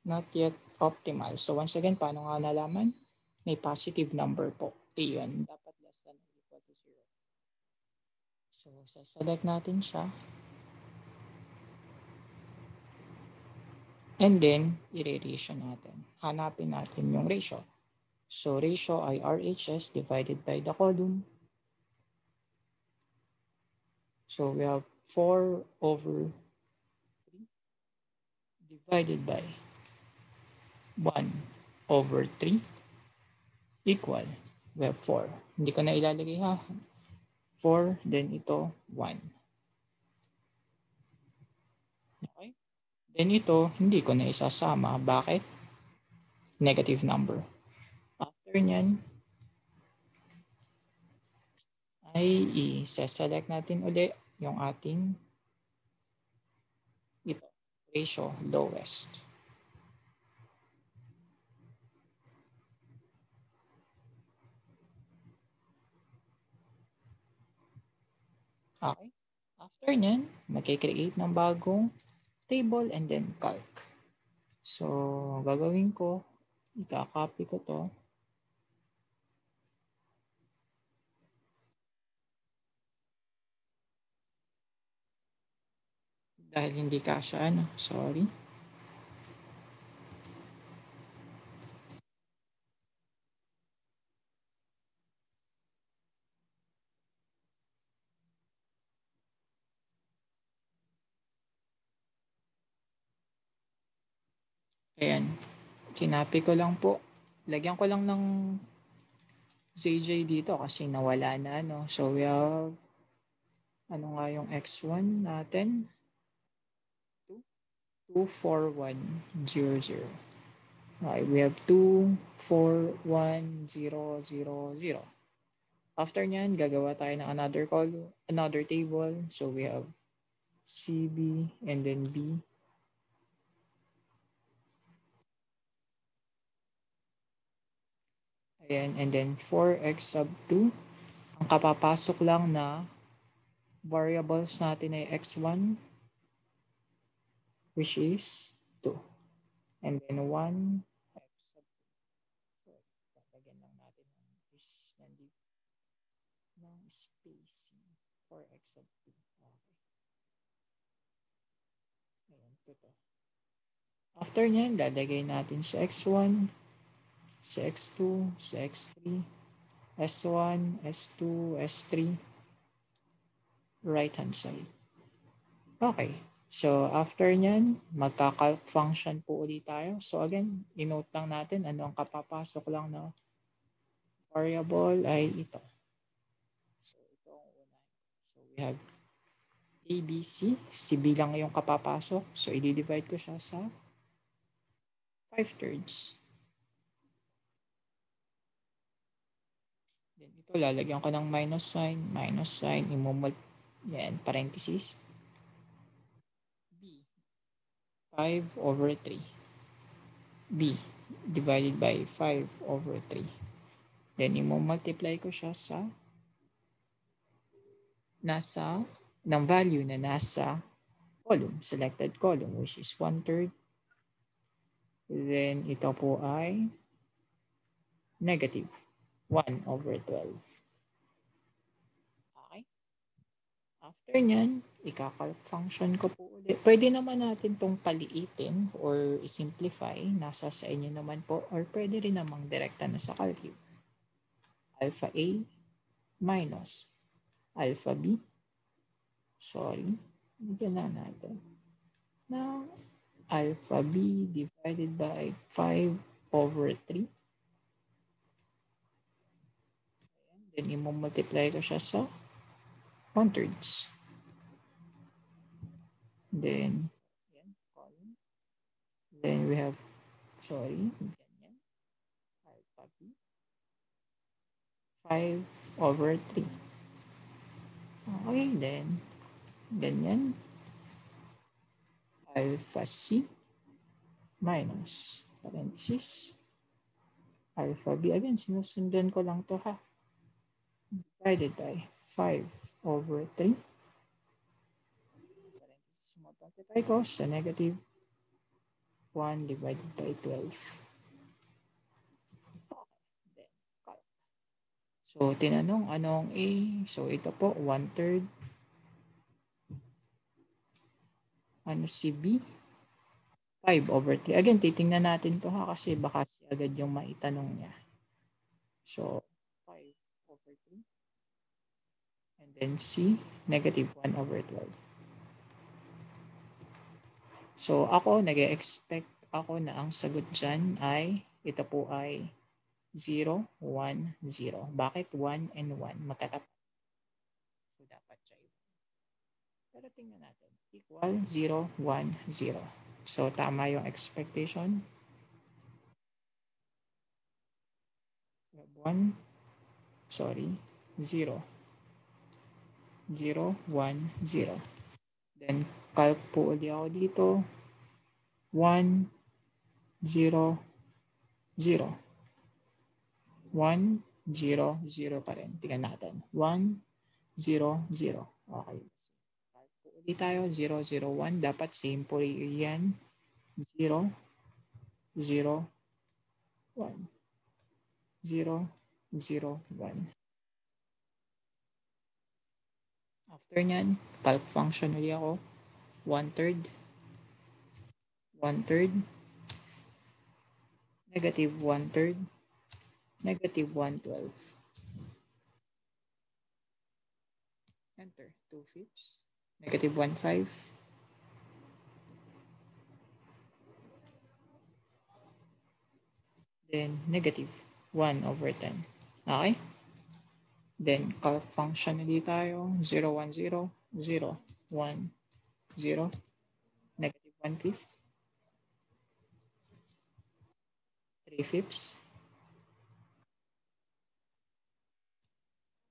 Not yet optimal. So once again, paano nga nalaman? May positive number po. Iyon, dapat less than or equal to 0. So, select natin siya. And then, i-ratio natin. Hanapin natin yung ratio. So, ratio ay RHS divided by the column. So, we have 4 over 3 divided by 1 over 3 equal. We have 4. Hindi ko na ilalagay ha. 4, then ito, 1. Okay? Then ito, hindi ko na isasama. Bakit? Negative number. After nyan, ay i-select natin uli yung ating ito, ratio lowest. Okay? After nyan, mag-create ng bagong table and then calc. So, gagawin ko, ika-copy ko to. Dahil hindi kasya, sorry. Ayan. Sinapi ko lang po. Lagyan ko lang ng CJ dito kasi nawala na ano. So we have ano nga yung X1 natin? 24100. Okay, we have 241,000. After nyan, gagawa tayo ng another table. So we have CB and then B. Ayan, and then for X sub 2, ang kapapasok lang na variables natin ay X1, which is 2. And then 1, X sub 2. So, lalagyan lang natin ng spacing for X sub 2. Okay. Ayan, 2 to. After nyan, lalagay natin sa X1, sa X2, sa X3, S1, S2, S3, right hand side. Okay. So, after nyan, magka-calc function po ulit tayo. So, again, inote lang natin ano ang kapapasok lang na variable ay ito. So, ito ang una. So, we have ABC. Si B lang yung kapapasok. So, i-divide ko siya sa 5/3. Then, ito, lalagyan ko ng minus sign, yan, parenthesis. B, 5/3. B divided by 5/3. Then, i-multiply ko siya sa ng value na nasa column, selected column, which is 1/3. Then, ito po ay negative 1/12. Okay? After nyan, ika-calc function ko po ulit. Pwede naman natin itong paliitin or simplify. Nasa sa inyo naman po. Or pwede rin namang direkta na sa calculate. Alpha A minus alpha B. Sorry. Bigyan na natin. Now, alpha B divided by 5/3. Then, i-multiply ko siya sa 1/3. Then, yan, column. Then, we have, ganyan, alpha B, 5/3. Okay, then, ganyan, alpha C minus, parenthesis, alpha B. Again, sinusundan ko lang to ha. Divided by 5/3. Parenthesis, multiply ko sa negative 1 divided by 12. Then, calc. So, tinanong anong A? So, ito po, 1/3. Ano si B? 5/3. Again, titingnan natin to ha kasi baka si agad yung maitanong niya. So, 5/3. And then C, negative 1/12. So, ako, nag-expect ako na ang sagot dyan ay, ito po ay 0, 1, 0. Bakit 1 and 1? Magkatapat. So, dapat siya yun. Pero tingnan natin. Equal 0, 1, 0. So, tama yung expectation. 1, 0. 0, 1, 0. Then, calc po ulit ako dito. 1, 0, 0. 1, 0, 0 pa rin. Tingnan natin. 1, 0, 0. Okay. Calc po ulit tayo. 0, 0, 1. Dapat same po yan. 0, 0, 1. 0, 0, 1. After nyan, calc function ulit ako. 1/3. 1/3. Negative 1/3. Negative 1/12. Enter. 2/5. Negative 1/5. then negative 1 over 10. Okay? Then, calc function ulit tayo. 0, 1, 0, 0, 1, 0, negative 1/5, 3/5,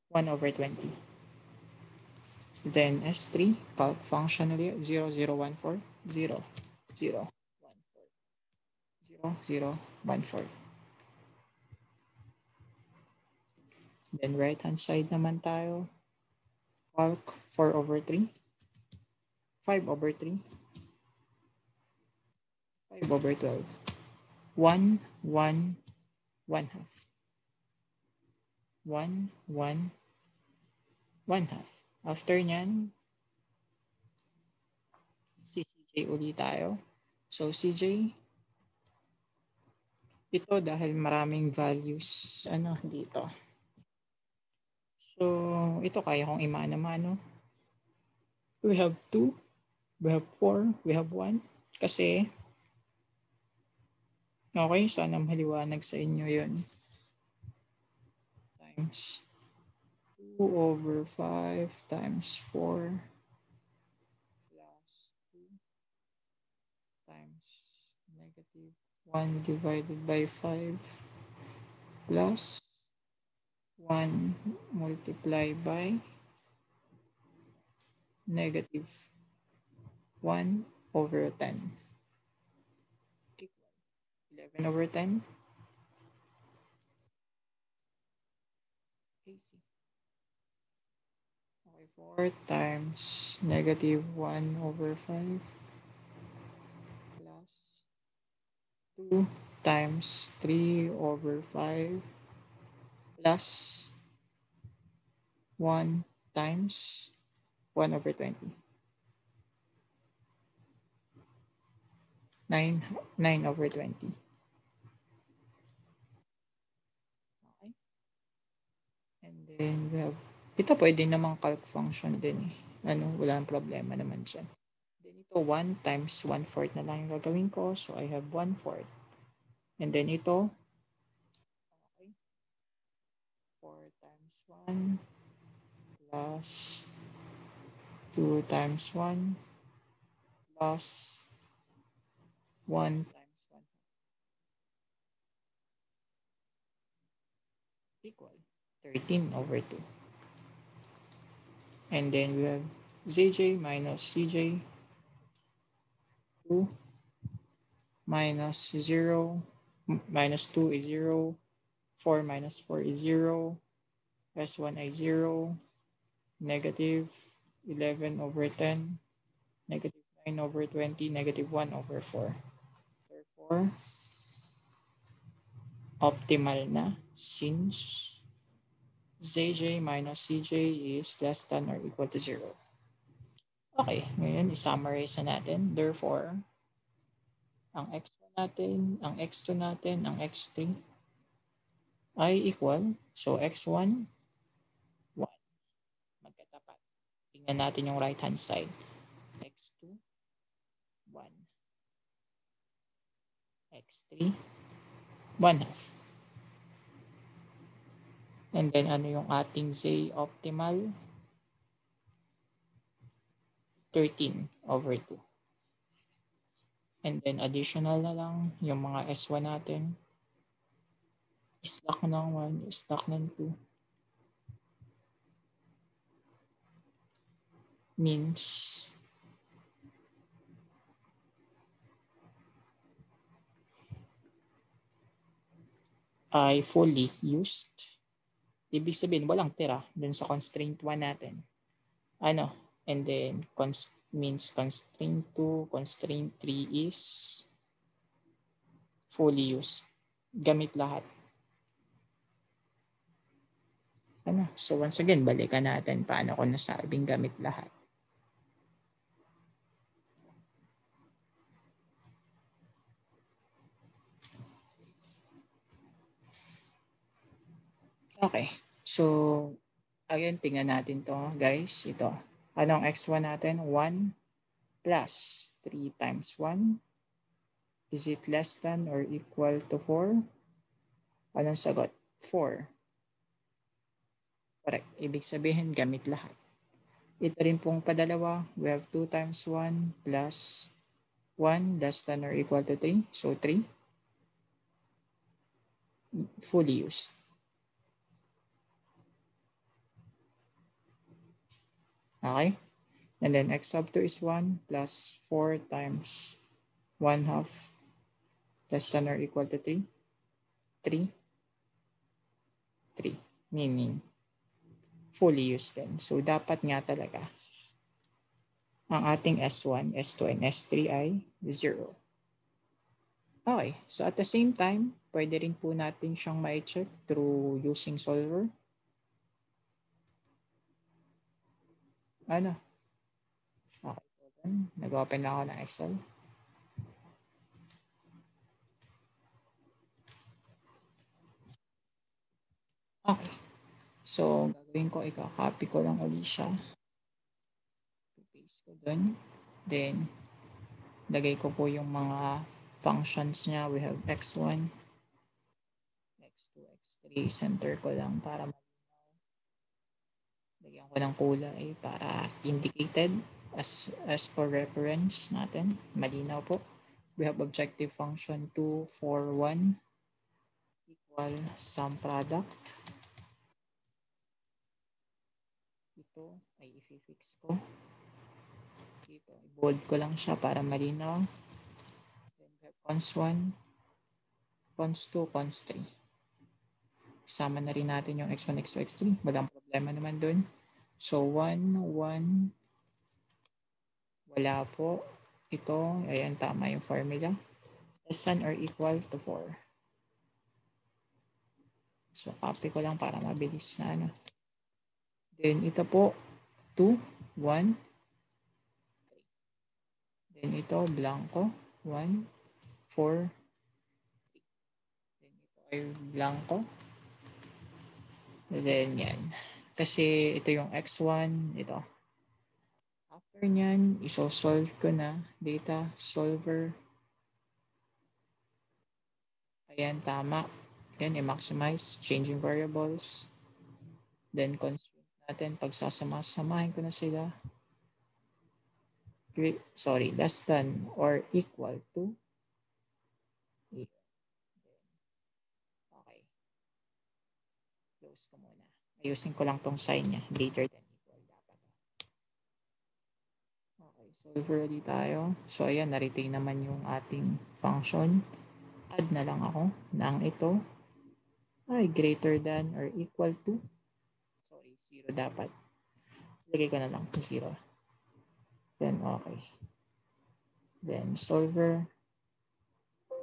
1 over 20. Then, S3, calc function ulit. 0, 0, 1, 4, 0, 0, 1, 4, 0, 0, 1, 4. Then, right-hand side naman tayo. Calc 4 over 3, 5 over 3, 5 over 12, 1, 1, 1 half, 1, 1, 1 half. After nyan, si CJ ulit tayo. So, CJ, ito dahil maraming values dito. So, ito kaya kong imano-mano. We have 2, we have 4, we have 1. Kasi, okay, sana maliwanag sa inyo yun. Times 2 over 5 times 4 plus 2 times negative 1 divided by 5 plus 1 multiplied by negative 1 over 10. 11 over 10. Easy. Okay, 4 times negative 1 over 5 plus 2 times 3 over 5 plus 1 times 1 over 20. 9 over 20. Okay. And then we have, ito pwede namang calc function din eh. Walang problema naman dyan. Then ito 1 times 1/4 na lang yung gagawin ko. So I have 1/4. And then ito, okay, 4 times 1 plus 2 times 1 plus 1 times 1 equal 13 over 2. And then we have ZJ minus CJ, 2 minus 0, minus 2 is 0, 4 minus 4 is 0, S1 is 0, negative 11 over 10, negative 9 over 20, negative 1 over 4. Therefore, optimal na since ZJ minus CJ is less than or equal to 0. Okay, ngayon i-summarize na natin. Therefore, ang x1 natin, ang x2 natin, ang x3 ay equal. So, x1, 1. Magkatapat. Tingnan natin yung right hand side. x2, 1. x3, 1 half. And then, ano yung ating Z optimal? 13 over 2. And then, additional na lang yung mga S1 natin. Stack ng 1, stack ng 2. Means ay fully used. Ibig sabihin, walang tira dun sa constraint 1 natin. And then, means constraint 2, constraint 3 is fully used. Gamit lahat. So once again, balikan natin paano ko nasabing gamit lahat. Okay. So, again, tingnan natin to guys. Ito. Anong x1 natin? 1 plus 3 times 1. Is it less than or equal to 4? Anong sagot? 4. Correct. Ibig sabihin, gamit lahat. Ito rin pong padalawa, we have 2 times 1 plus 1 less than or equal to 3. So 3, fully used. Okay? And then x sub 2 is 1 plus 4 times 1 half less than or equal to 3. 3, 3. Meaning, fully used din. So, dapat nga talaga ang ating S1, S2, and S3 ay 0. Okay. So, at the same time, pwede rin po natin siyang ma-check through using solver. Ano? Okay. Nag-open na ako ng Excel. Okay. So, gagawin ko, ika-copy ko lang ulit siya. Paste ko dun. Then, lagay ko po yung mga functions niya. We have x1, x2, x3. Center ko lang para lagyan ko ng kulay para indicated as for reference natin. Malinaw po. We have objective function 2, 4, 1 equal sum product. Ito ay i-fix ko. Dito, i-bold ko lang siya para malinaw. Then we have cons 1, cons 2, cons 3. Isama na rin natin yung x1, x2, x3. Walang problema naman dun. So, 1, 1. Wala po. Ito, ayan, tama yung formula. Less than or equal to 4. So, copy ko lang para mabilis na ano. Then, ito po, 2, 1. Then, ito, blanco, 1, 4. Then, ito ay blanco. Then, yan. Kasi, ito yung x1, ito. After nyan, iso-solve ko na. Data, solver. Ayan, tama. Yan, i-maximize, changing variables. Then, constraint natin, pagsasama-samahin ko na sila. Sorry, less than or equal to. Okay. Close ko muna. Ayusin ko lang tong sign niya. Greater than equal dapat. Okay, solver ulit tayo. So, ayan, na-retain naman yung ating function. Add na lang ako ng ito ay greater than or equal to. Sorry, 0 dapat. Lagay ko na lang 0. Then, okay. Then, solver.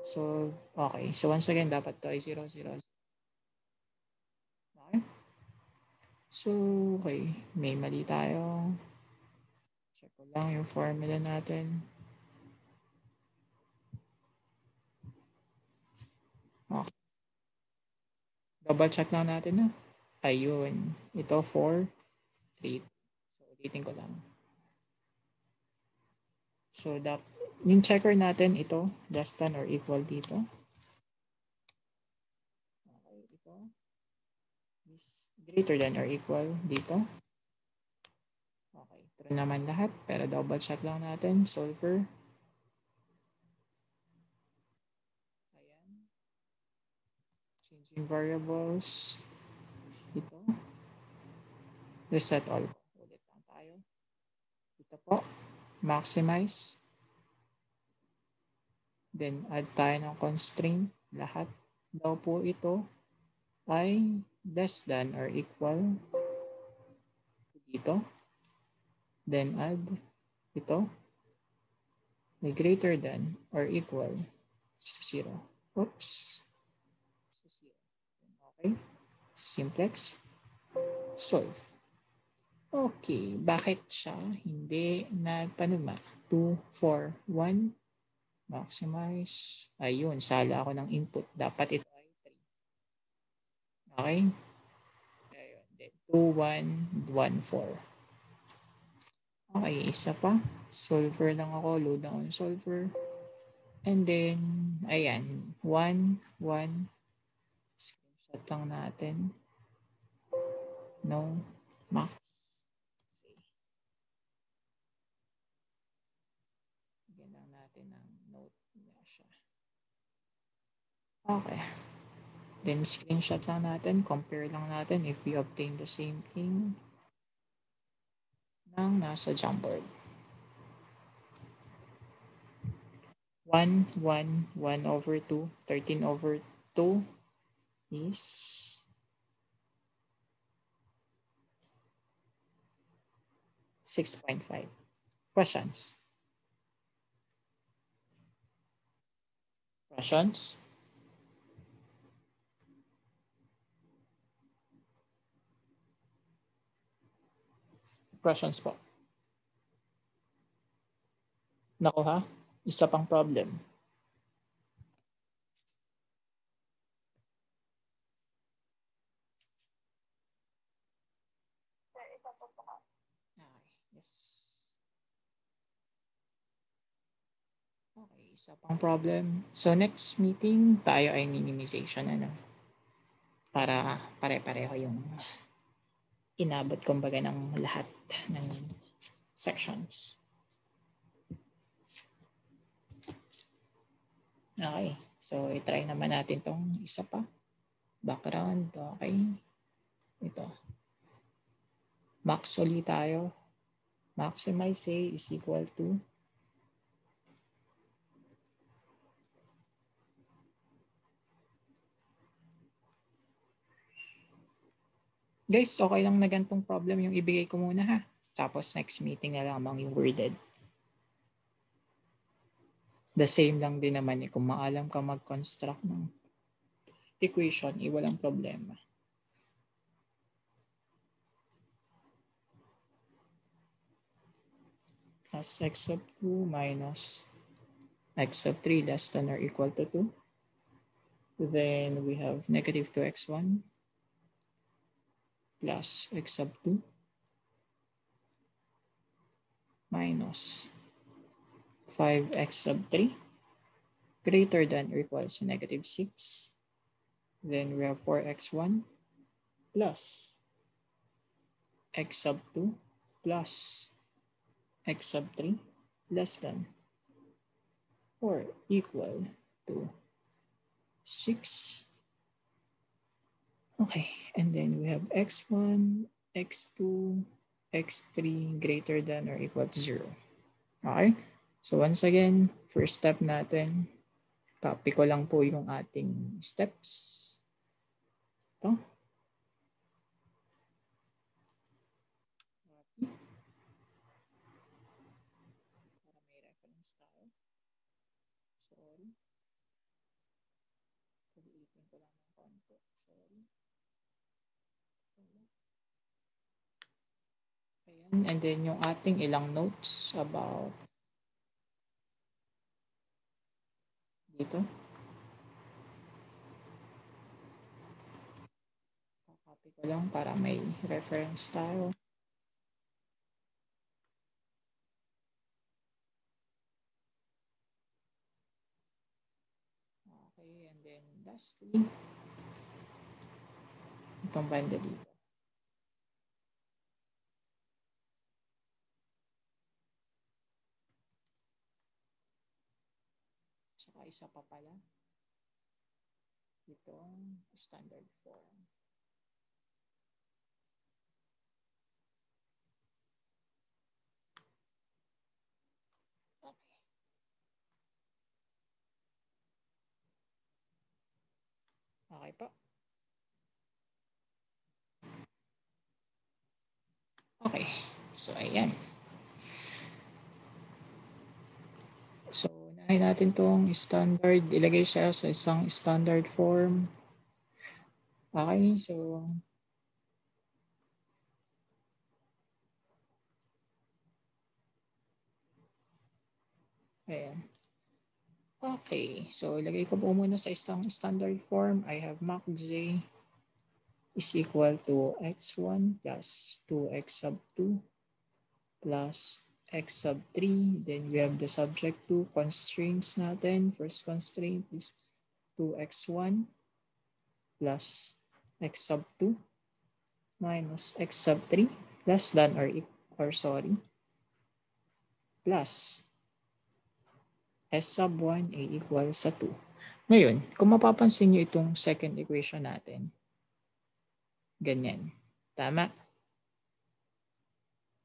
So, okay. So, once again, dapat to ay 0, 0. Okay. So, okay. May mali tayo. Check ko lang yung formula natin. Okay. Double check lang natin na. Ayun. Ito 4, 3. So, ulitin ko lang. So, yung checker natin, ito, less than or equal dito. Okay, ito is greater than or equal dito. Okay, true naman lahat. Pero double check lang natin. Solver. Ayan. Changing variables. Ito. Reset all. Ulit lang tayo. Ito po. Maximize. Then, add tayo ng constraint. Lahat daw po ito ay less than or equal dito. Then, add ito ay greater than or equal 0. Oops. So, 0. Okay. Simplex. Solve. Okay. Bakit siya hindi nagpanuma? 2, 4, 1. Maximize. Ayun. Sala ako ng input. Dapat ito ay 3. Okay. Ayun. Then 2, 1, 1, 4. Okay. Isa pa. Solver lang ako. Load lang ako yung solver. And then, ayan. 1, 1. At lang natin. No max. Bigyan lang natin ng note niya siya. Okay. Then screenshot lang natin. Compare lang natin if we obtain the same thing ng nasa Jamboard. 1, 1, 1 over 2, 13 over 2 is 6.5. Questions? Questions? Questions po. Naku ha? Isa pang problem. Okay, yes. Okay, isa pang problem. So next meeting, tayo ay minimization, ano? Para pare-pareho yung inabot kumbaga ng lahat ng sections. Okay, so i-try naman natin tong isa pa. Background, okay. Ito. Max ulit tayo. Maximize A is equal to guys, okay lang na gantong problem yung ibigay ko muna ha. Tapos next meeting na lamang yung worded. The same lang din naman eh. Kung maalam ka mag-construct ng equation, walang problema. As x of 2 minus x of 3 less than or equal to 2. Then we have negative 2x1 plus x of 2 minus 5x of 3 greater than or equals to negative 6. Then we have 4x1 plus x sub 2 plus x sub 3 less than or equal to 6. Okay, and then we have x1, x2, x3 greater than or equal to 0. Okay, so once again, first step natin, copy ko lang po yung ating steps. Ito. Para may reference tayo. Sorry. Pag-iipin ko lang ng konti. Sorry. Ayan. And then yung ating ilang notes about dito. Copy ko lang para may reference tayo. Okay, and then lastly, itong banda dito. Saka isa pa pala, itong standard form. Okay. Okay po. Okay. So, ayan. So, unahin natin tong standard. Ilagay siya sa isang standard form. Okay. So, ayan. Okay. So, ilagay ko po muna sa isang standard form. I have max j is equal to x1 plus 2x sub 2 plus x sub 3. Then we have the subject to constraints natin. First constraint is 2x1 plus x sub 2 minus x sub 3 less than plus s sub 1 ay equal sa 2. Ngayon, kung mapapansin nyo itong second equation natin, ganyan. Tama?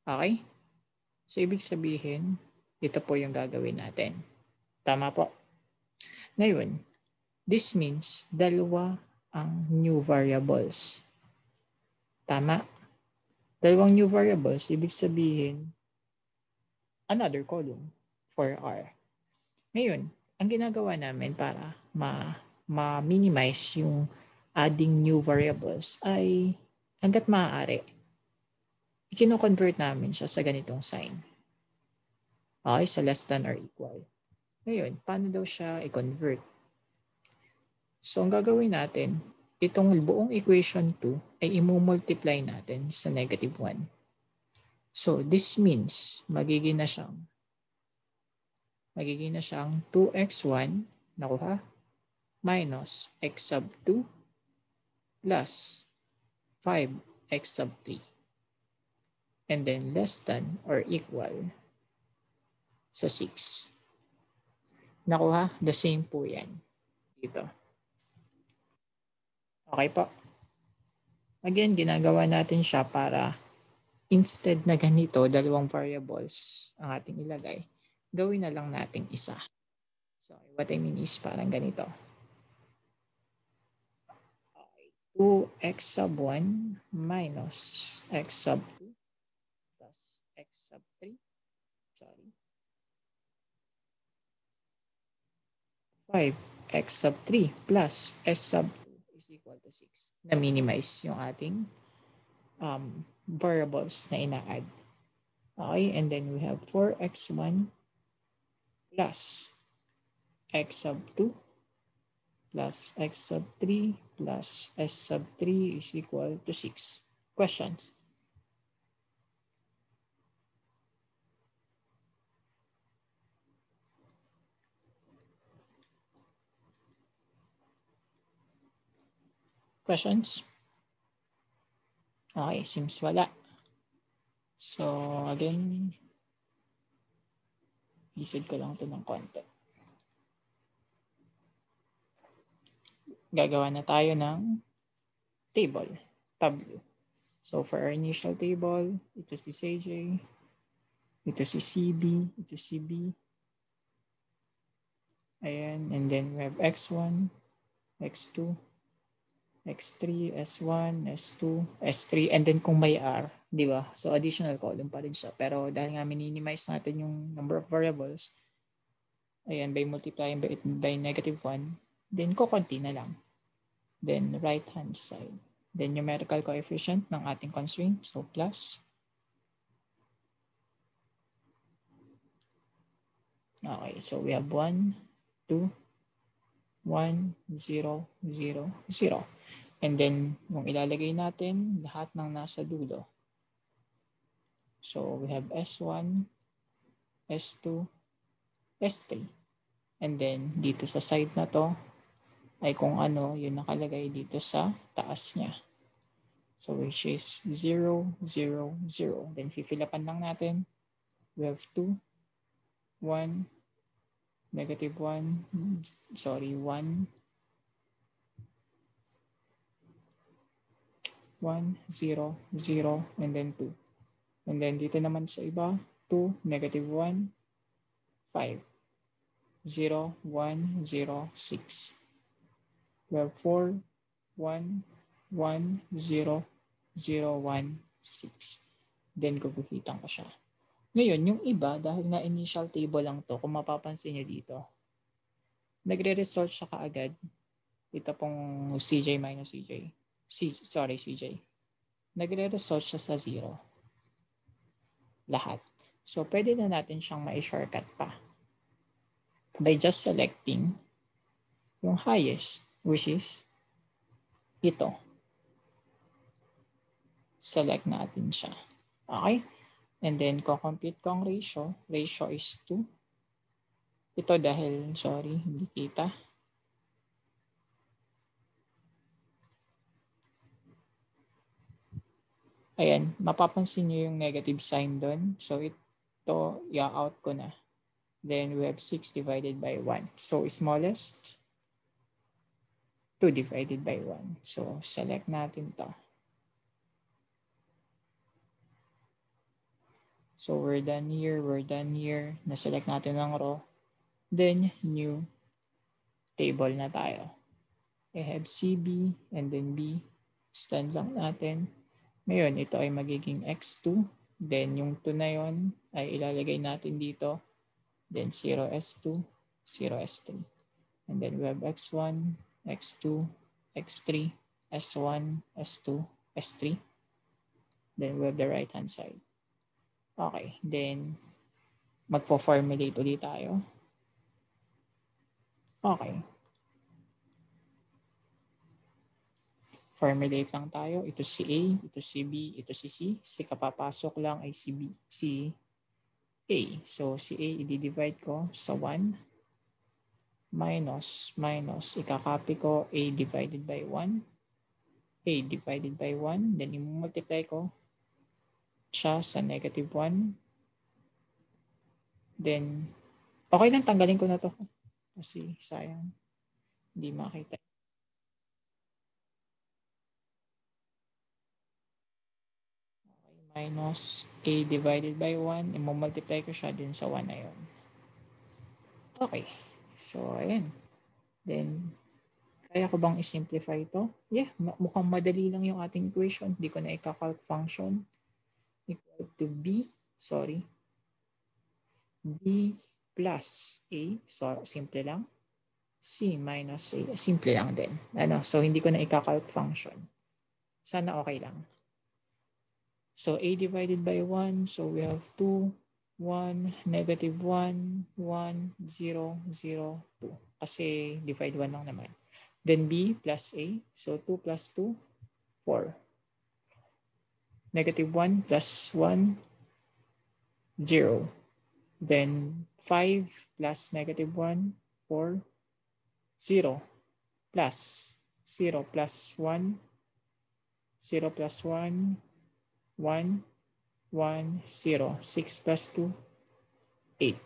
Okay? So, ibig sabihin, ito po yung gagawin natin. Tama po. Ngayon, this means dalawa ang new variables. Tama? Dalawang new variables, ibig sabihin, another column for R. Ngayon, ang ginagawa namin para ma-minimize yung adding new variables ay hanggat maaari, i-convert namin siya sa ganitong sign. Okay, sa less than or equal. Ngayon, paano daw siya i-convert? So, ang gagawin natin, itong buong equation 2 ay i-multiply natin sa negative 1. So, this means magiging na siyang 2x1 nakuha minus x sub 2 plus 5x sub 3 and then less than or equal sa 6. Nakuha? The same po yan dito. Okay po. Again, ginagawa natin siya para instead na ganito, dalawang variables ang ating ilagay, gawin na lang nating isa. So, what I mean is parang ganito. Okay. 2x sub 1 minus x sub 2 plus x sub 3. Sorry. 5x sub 3 plus s sub 2 is equal to 6. Na-minimize yung ating variables na ina-add. Okay, and then we have 4x1 plus x sub 2 plus x sub 3 plus s sub 3 is equal to 6. Questions? Questions? Okay, seems wala. So, again, isid ko lang ito ng konti. Gagawa na tayo ng table, tableau. So, for our initial table, ito si CJ, ito si CB, ito si B. Ayan, and then we have x1, x2, x3, s1, s2, s3, and then kung may r, di ba? So, additional column pa rin siya. Pero dahil nga minimize natin yung number of variables, ayan, by multiplying by negative 1, then kukunti na lang. Then, right-hand side. Then, numerical coefficient ng ating constraint. So, plus. Okay, so we have 1, 2, 1, 0, 0, 0. And then, yung ilalagay natin, lahat ng nasa dulo. So, we have S1, S2, S3. And then, dito sa side na to, ay kung ano yung nakalagay dito sa taas niya. So, which is 0, 0, 0. Then, fifilapan lang natin. We have 2, 1, negative 1, 1, 0, 0, and then 2. And then dito naman sa iba, 2, negative 1, 5, 0, 1, 0, 6. We have 4, 1, 1, 0, 0, 1, 6. Then guguhitan ko siya. Ngayon, yung iba, dahil na initial table lang to, kung mapapansin nyo dito, nagre-result siya kaagad. Ito pong CJ minus CJ. CJ. Nagre-result siya sa 0. Lahat. So, pwede na natin siyang ma-shortcut pa by just selecting yung highest, which is ito. Select natin siya. Okay? And then, compute ko ang ratio. Ratio is 2. Ito dahil, sorry, hindi kita. Ayan, mapapansin nyo yung negative sign doon. So ito, i-out ko na. Then we have 6 divided by 1. So smallest, 2 divided by 1. So select natin to. So we're done here, we're done here. Na-select natin ang row. Then new table na tayo. I have CB and then B. Stand lang natin. Ngayon, ito ay magiging X2. Then yung 2 na yon ay ilalagay natin dito. Then 0S2, 0S3. And then we have X1, X2, X3, S1, S2, S3. Then we have the right hand side. Okay, then magpo-formulate ulit tayo. Okay. Formulate lang tayo. Ito si A, ito si B, ito si C. Si kapapasok lang ay si B, si A. So si A i-divide ko sa 1 minus, ikakopy ko A divided by 1. A divided by 1. Then i-multiply ko siya sa negative 1. Then, okay lang, tanggalin ko na to. Kasi sayang, hindi makita. Okay, minus A divided by 1. I-multiply ko siya din sa 1 na yun. Okay. So, ayan. Then, kaya ko bang i-simplify ito? Yeah, mukhang madali lang yung ating equation. Hindi ko na i-calc function equal to B. Sorry. B plus A. So, simple lang. C minus A. Simple lang din. So, hindi ko na i-calc function. Sana okay lang. So, A divided by 1. So, we have 2, 1, negative 1, 1, 0, 0, 2. Kasi divide 1 lang naman. Then B plus A. So, 2 plus 2, 4. Negative 1 plus 1, 0. Then 5 plus negative 1, 4, 0 plus 0 plus 1, 0 plus 1, 1, 1, 0. 6 plus 2, 8.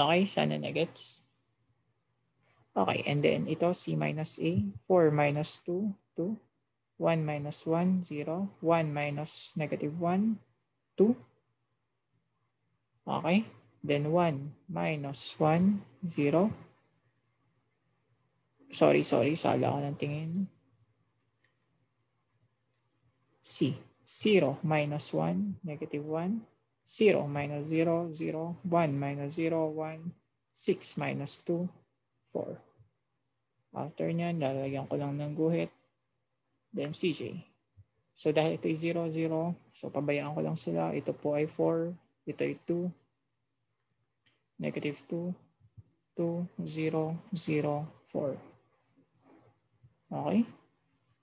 Okay, sana na-gets. Okay, and then ito C minus A, 4 minus 2, 2, 1 minus 1, 0, 1 minus negative 1, 2. Okay, then 1 minus 1, 0. Sorry, sala ako ng tingin. C, 0 minus 1, negative 1, 0 minus 0, 0, 1 minus 0, 1, 6 minus 2, 4. After nyan, lalagyan ko lang ng guhit. Then CJ. So dahil ito ay 0, 0, so pabayaan ko lang sila. Ito po ay 4, ito ay 2, negative 2, 2, 0, 0, 4. Okay?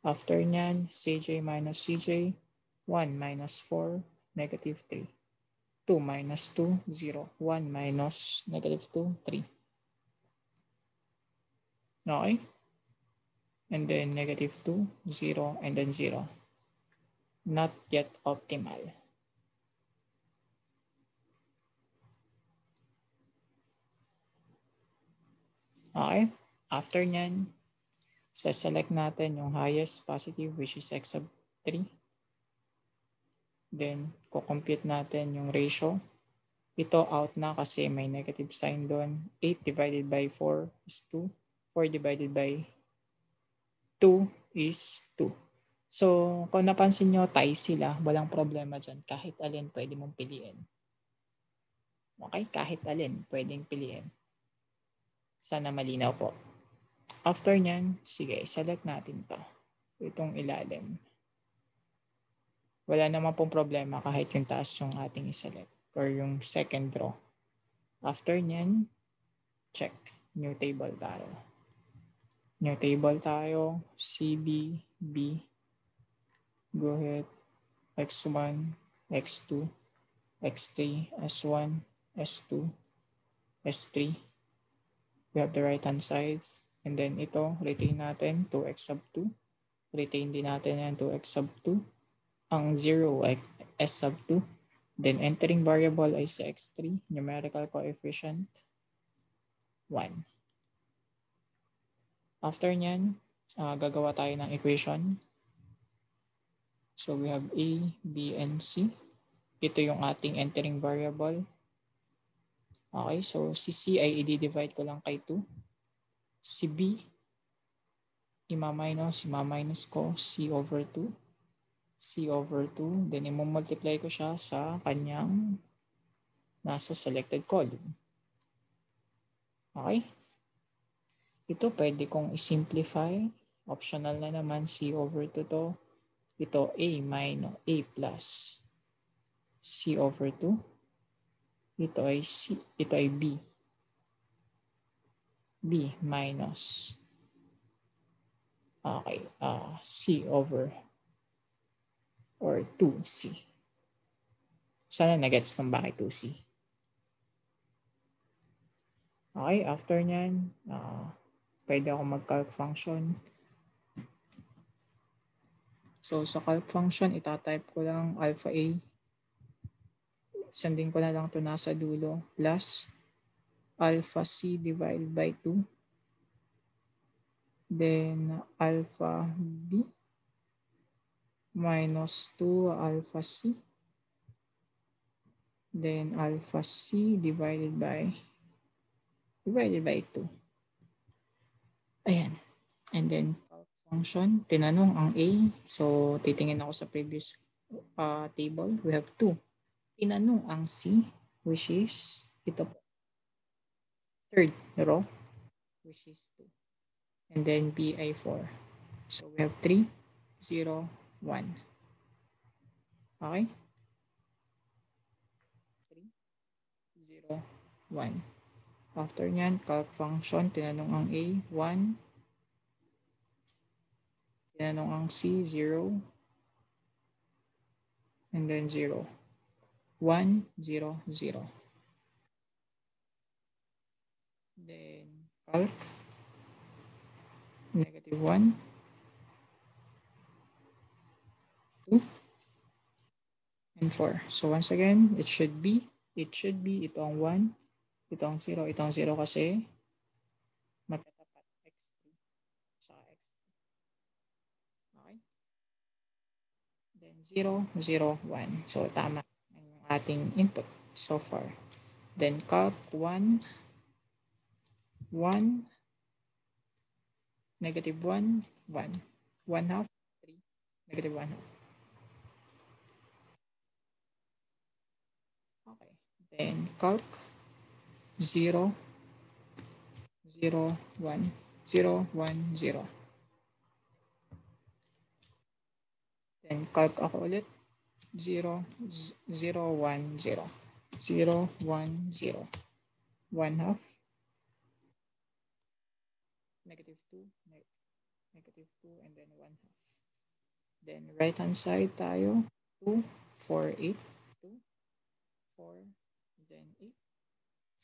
After nyan, CJ minus CJ, 1 minus 4, negative 3. 2 minus 2, 0. 1 minus negative 2, 3. Okay? And then negative 2, 0, and then 0. Not yet optimal. Okay? After nyan, select natin yung highest positive, which is x sub 3. Then, kukompute natin yung ratio. Ito out na kasi may negative sign doon. 8 divided by 4 is 2. 4 divided by 2 is 2. So, kung napansin nyo, tie sila. Walang problema dyan. Kahit alin pwede mong piliin. Okay? Kahit alin pwedeng piliin. Sana malinaw po. After nyan, sige, select natin to. Itong ilalim. Wala naman pong problema kahit yung taas yung ating iselect or yung second row. After nyan, check. New table tayo. New table tayo. CB, B. Go ahead. X1, X2, X3, S1, S2, S3. We have the right hand sides. And then ito, retain natin 2x sub 2. retain din natin yan to x sub 2. Ang 0 ay s sub 2. Then entering variable ay si x3, numerical coefficient 1. After nyan, gagawa tayo ng equation. So we have A, B, and C. Ito yung ating entering variable. Okay, so si C ay i-divide ko lang kay 2. Si B, ima-minus ko C over 2. C over 2. Then i-multiply ko siya sa kanyang nasa selected column. Okay? Ito pwede kong i-simplify. Optional na naman C over 2 to. Ito A minus A plus C over 2. Ito ay C. Ito ay B. B minus C over or 2C. Sana nagets kung bakit 2C. Okay, after nyan, pwede ako mag-calc function. So, sa calc function, itatype ko lang alpha A. Sending ko na lang ito nasa dulo. Plus alpha C divided by 2. Then, alpha B minus 2 alpha C. Then, alpha C divided by 2. Ayan. And then, function, tinanong ang A. So, titingin ako sa previous table. We have 2. Tinanong ang C, which is ito po. Third row, which is 2. And then B ay 4. So, we have 3, 0, 1. Okay? 3, 0, 1. After nyan, calc function, tinanong ang A, 1. Tinanong ang C, 0. And then 0. 1, 0, 0. Then calc, negative 1, 2, and 4. So once again, it should be ito ang 1, ito ang 0, ito ang 0 kasi magkatapat x3 sa x3. Okay? Then 0, 0, 1. So tama ang ating input so far. Then calc 1, 1, negative 1, 1. 1 half, 3, negative 1 half. Okay. Then calc 0, 0, 1, 0, 1, 0. Then calc ako ulit. 0, 0, 1, 0. 0, 1, 0. 1 half. Negative 2. Negative 2 and then 1 half. Then right hand side tayo. 2, 4, 8. 2, 4, then 8.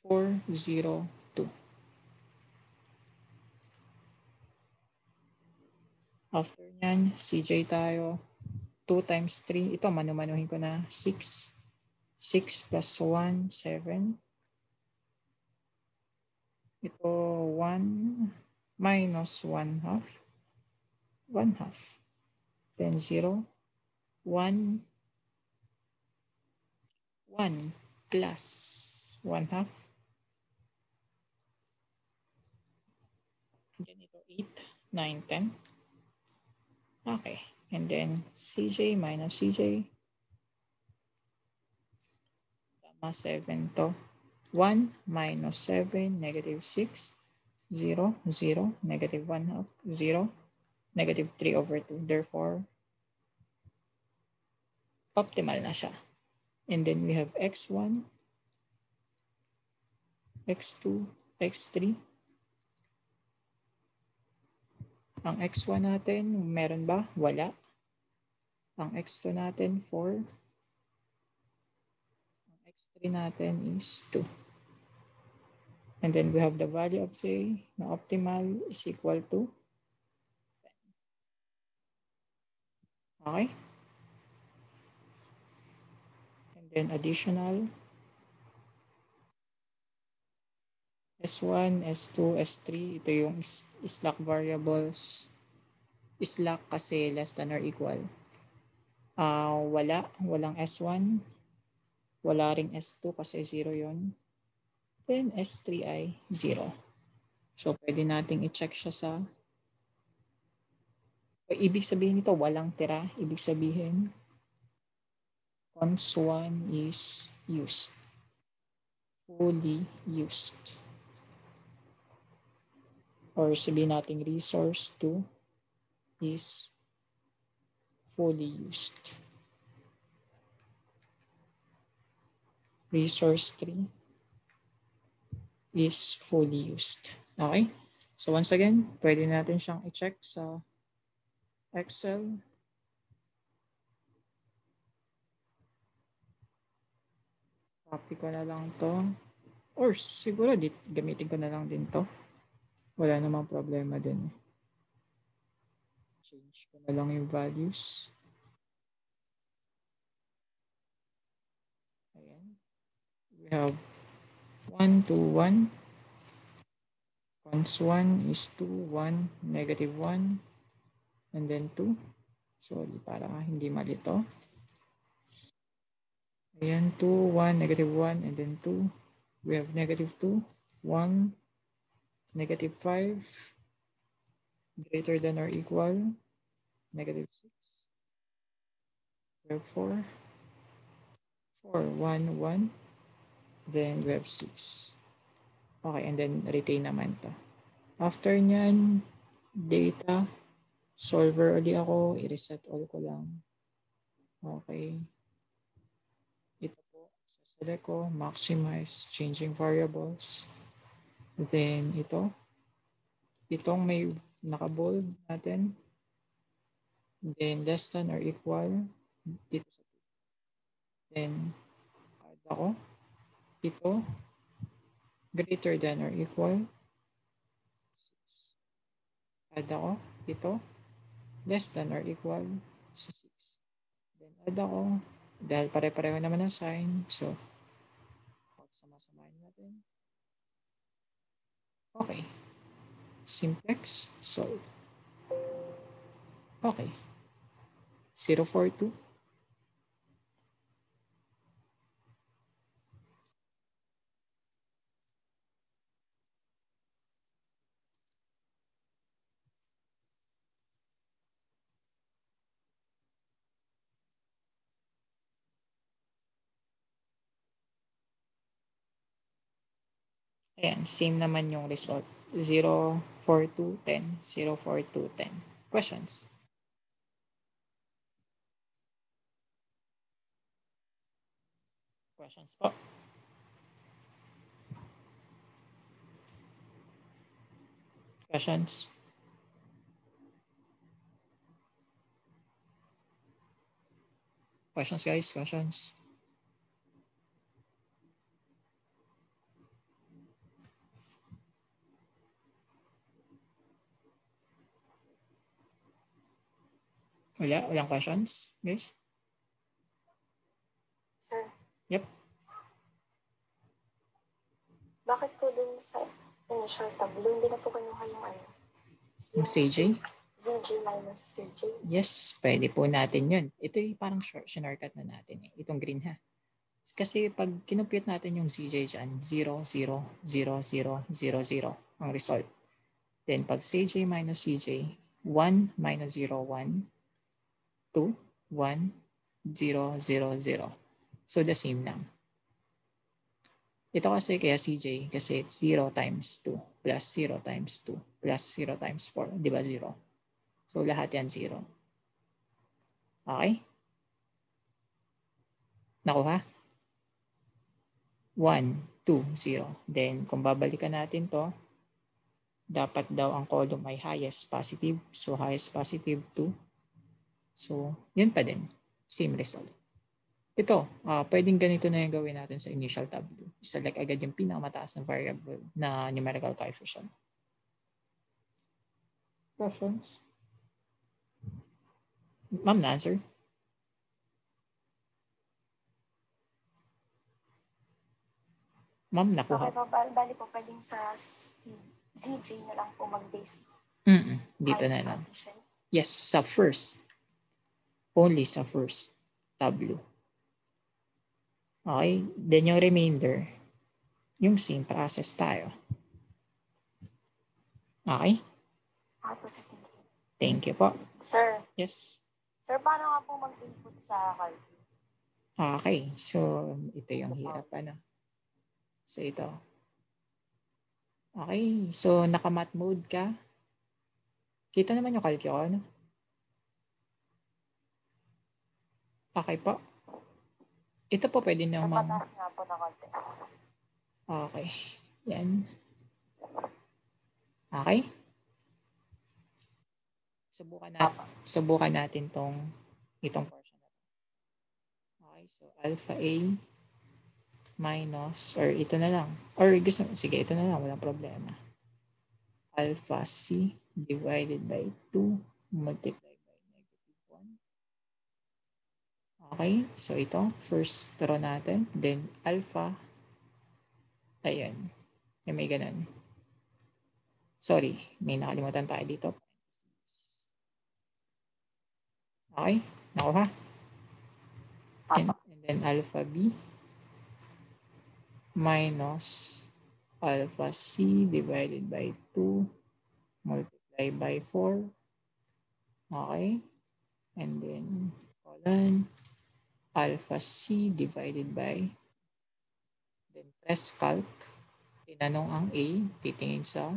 4, 0, 2. After nyan, CJ tayo. 2 times 3. Ito, manu-manuhin ko na. 6. 6 plus 1, 7. Ito, 1 minus 1 half. 1 half. Then 0. 1 plus 1 half. Then ito 8, 9, 10. Okay. And then CJ minus CJ. Tama 7 to. 1 minus 7, negative 6. 0, 0, negative 1 half. 0, negative 3 over 2. Therefore, optimal na siya. And then we have x1, x2, x3. Ang x1 natin, meron ba? Wala. Ang x2 natin, 4. Ang x3 natin is 2. And then we have the value of J na optimal is equal to 10. Okay? And then additional S1, S2, S3. Ito yung slack variables. Slack kasi less than or equal. Walang S1. Wala ring S2 kasi 0 yon. Then S3 ay 0. So, pwede nating i-check siya sa ibig sabihin nito, walang tira. Ibig sabihin, cons 1 is used. Fully used. Or sabihin natin resource 2 is fully used. Resource 3 is fully used. Okay? So once again, pwede natin siyang i-check sa Excel. Copy ko na lang to. Or siguro gamitin ko na lang din to. Wala namang problema din. Change ko na lang yung values. Ayan. We have 1, 2, 1. Cons 1 is 2, 1, negative 1, and then 2. Sorry, para hindi malito. Ayan, 2, 1, negative 1, and then 2. We have negative 2, 1, negative 5, greater than or equal, negative 6. We have 4, 4, 1, 1, then we have 6. Okay, and then retain naman to. After nyan, data, solver ulit ako, i-reset all ko lang. Okay. Ito po, select ko, maximize changing variables. Then itong may naka-bold natin. Then less than or equal dito sa 2. Then add ako. Ito greater than or equal 6. Add ako. Ito less than or equal sa 6. Then add ako. Dahil pare-pareho naman ang sign. So, pagsama-samahin natin. Okay. Simplex. Solve. Okay. 042. Ayan, same naman yung result. 0, 4, 2, 10. 0, 4, 2, 10. Questions? Questions po? Questions? Questions guys? Questions? Walang questions, guys? Sir, Yep. bakit po dun sa initial tableau, hindi na po kinuha yung ano? Yung CJ? ZJ minus CJ. Yes, pwede po natin yun. Ito yung parang shortcut na natin. Itong green ha. Kasi pag kinumpute natin yung CJ dyan, 0, 0, 0, 0, 0, 0 ang result. Then pag CJ minus CJ, 1 minus 0, 1, 2, 1, 0, 0, 0. So the same lang. Ito kasi kaya CJ kasi 0 times 2 plus 0 times 2 plus 0 times 4. Di ba 0? So lahat yan 0. Okay? Nakuha? 1, 2, 0. Then kung babalikan natin to, dapat daw ang column ay highest positive. So highest positive 2. So yun pa din. Same result. Ito, pwedeng ganito na yung gawin natin sa initial tableau. Select agad yung pinakamataas na variable na numerical coefficient. Questions? Ma'am, na-answer? Ma'am, nakuha. Okay po, bali po pwedeng sa ZJ na lang po mag-base. Dito na Highest lang. coefficient. Yes, sa first. Only sa first tableau. Okay, then yung remainder, yung same process tayo. Okay? Okay po, sir. Thank you. Thank you po. Sir, Yes. sir, paano nga po mag-input sa calculus? Okay, so ito yung hirap ano. So ito. Okay, so naka-math mode ka. Kita naman yung calc ko, ano? Okay po. Ito po pwede Sa naman. pataas nga po na konti. Okay. Yan. Okay. Subukan natin itong portion na to. Okay, so alpha A minus, or ito na lang. Or gusto, sige, ito na lang, walang problema. Alpha C divided by 2 multiplied by -1. Okay, so ito, first row natin. Then alpha, ayan, may ganun. Sorry, may nakalimutan tayo dito. Okay, nakuha. And then alpha B minus alpha C divided by 2 multiplied by 4. Okay. And then colon alpha C divided by, then press calc. Tinanong ang A, titingin sa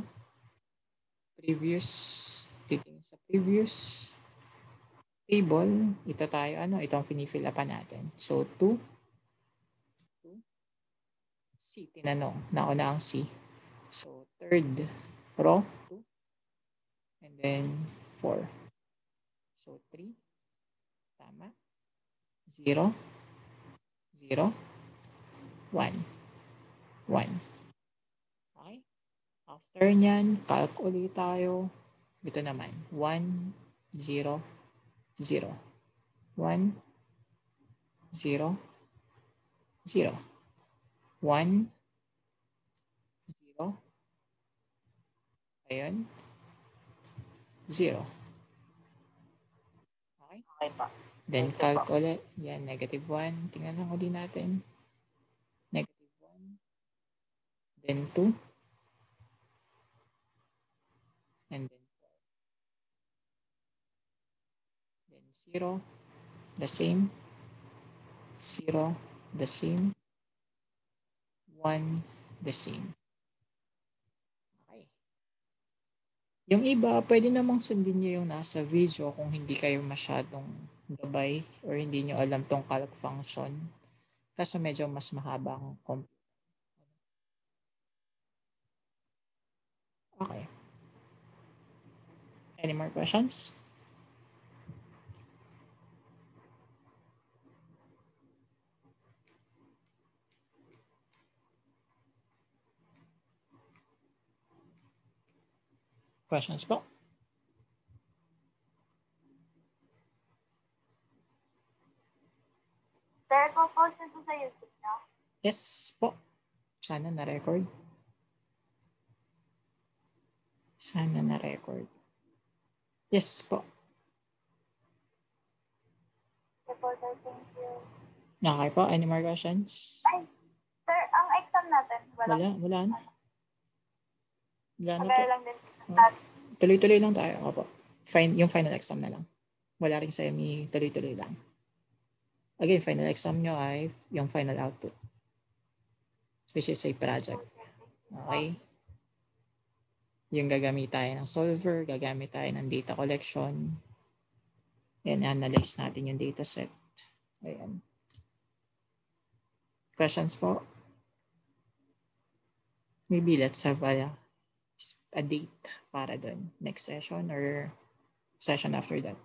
previous table. Ito tayo, itong finifill upan natin. So 2 C, tinanong. Nauna ang C. So third row, 2. And then 4. So 3. Tama. 0. 0. 1. 1. Okay? After nyan, calc ulit tayo. Ito naman. 1, 0, 0. 1, 0, 0. 1, 0. Ayun. 0. Okay? Okay pa. Then calc ulit. Yan, negative 1. Tingnan lang ulit natin. Negative 1. Then 2. And then 4. Then 0. The same. 0. The same. 1. The same. Okay. Yung iba, pwede namang sundin nyo yung nasa video kung hindi kayo masyadong gabay or hindi nyo alam tong calc function. Kaso medyo mas mahaba ang Okay. Any more questions? Questions po? Sir, po-post na po sa YouTube na? Yes po. Sana na-record. Sana na-record. Yes po. Reporter, thank you. Okay po. Any more questions? Ay, sir, ang exam natin, Wala na. Wala na po. lang din. Tuloy-tuloy lang tayo. Opo. Yung final exam na lang. Wala rin semi, tuloy-tuloy lang. Again, final exam nyo ay yung final output, which is a project. Okay? Yung gagamit tayo ng solver, gagamit tayo ng data collection, and analyze natin yung data set. Ayan. Questions po? Maybe let's have a date para dun. Next session or session after that?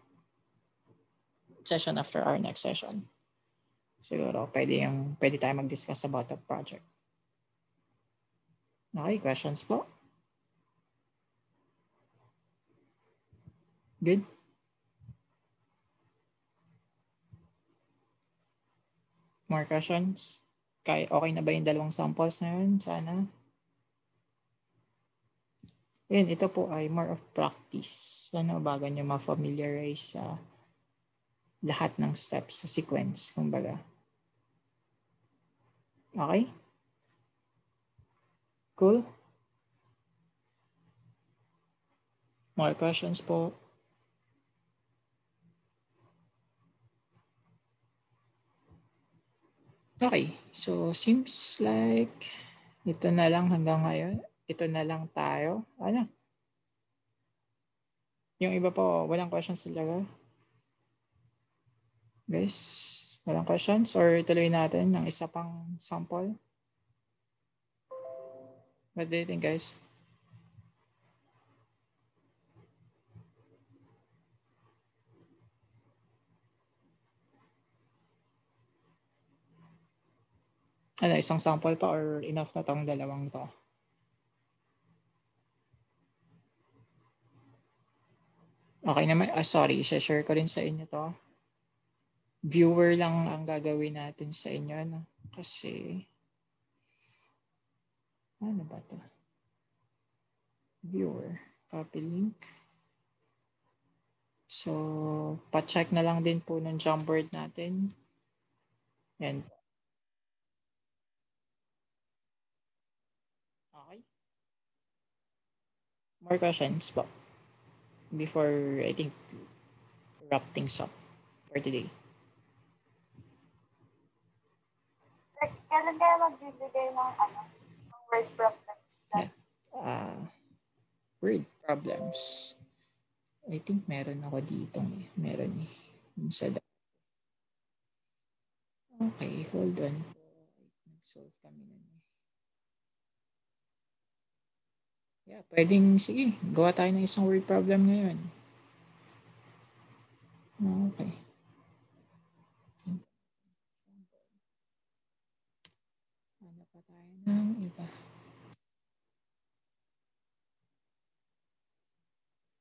Session after our next session. Siguro, pwede tayo mag-discuss about the project. Okay, questions po? Good? More questions? Okay na ba yung dalawang samples na yun? Sana. Yun, ito po ay more of practice. Sana bago nyo ma-familiarize sa lahat ng steps sa sequence, kumbaga. Okay? Cool? More questions po? Okay, so seems like ito na lang hanggang ngayon. Ito na lang tayo. Ano? Yung iba po, walang questions talaga. Guys, walang questions? Or tuloy natin ng isa pang sample? What do you think, guys? Ano, isang sample pa or enough na tong dalawang to? Okay naman. Sorry, share ko rin sa inyo to. Viewer lang ang gagawin natin sa inyo. No? Kasi, ano ba to? Viewer. Copy link. So, pa-check na lang din po ng Jamboard natin. Yan. Okay. More questions po? Before, I think, wrap things up for today. Kailan kaya magbibigay ng word problems? Yeah. Word problems. I think meron ako dito. Meron eh. Okay, hold on. Nag-solve kami nun. Yeah, pwedeng, sige, gawa tayo ng isang word problem ngayon. Okay. Ano pa tayo ng iba?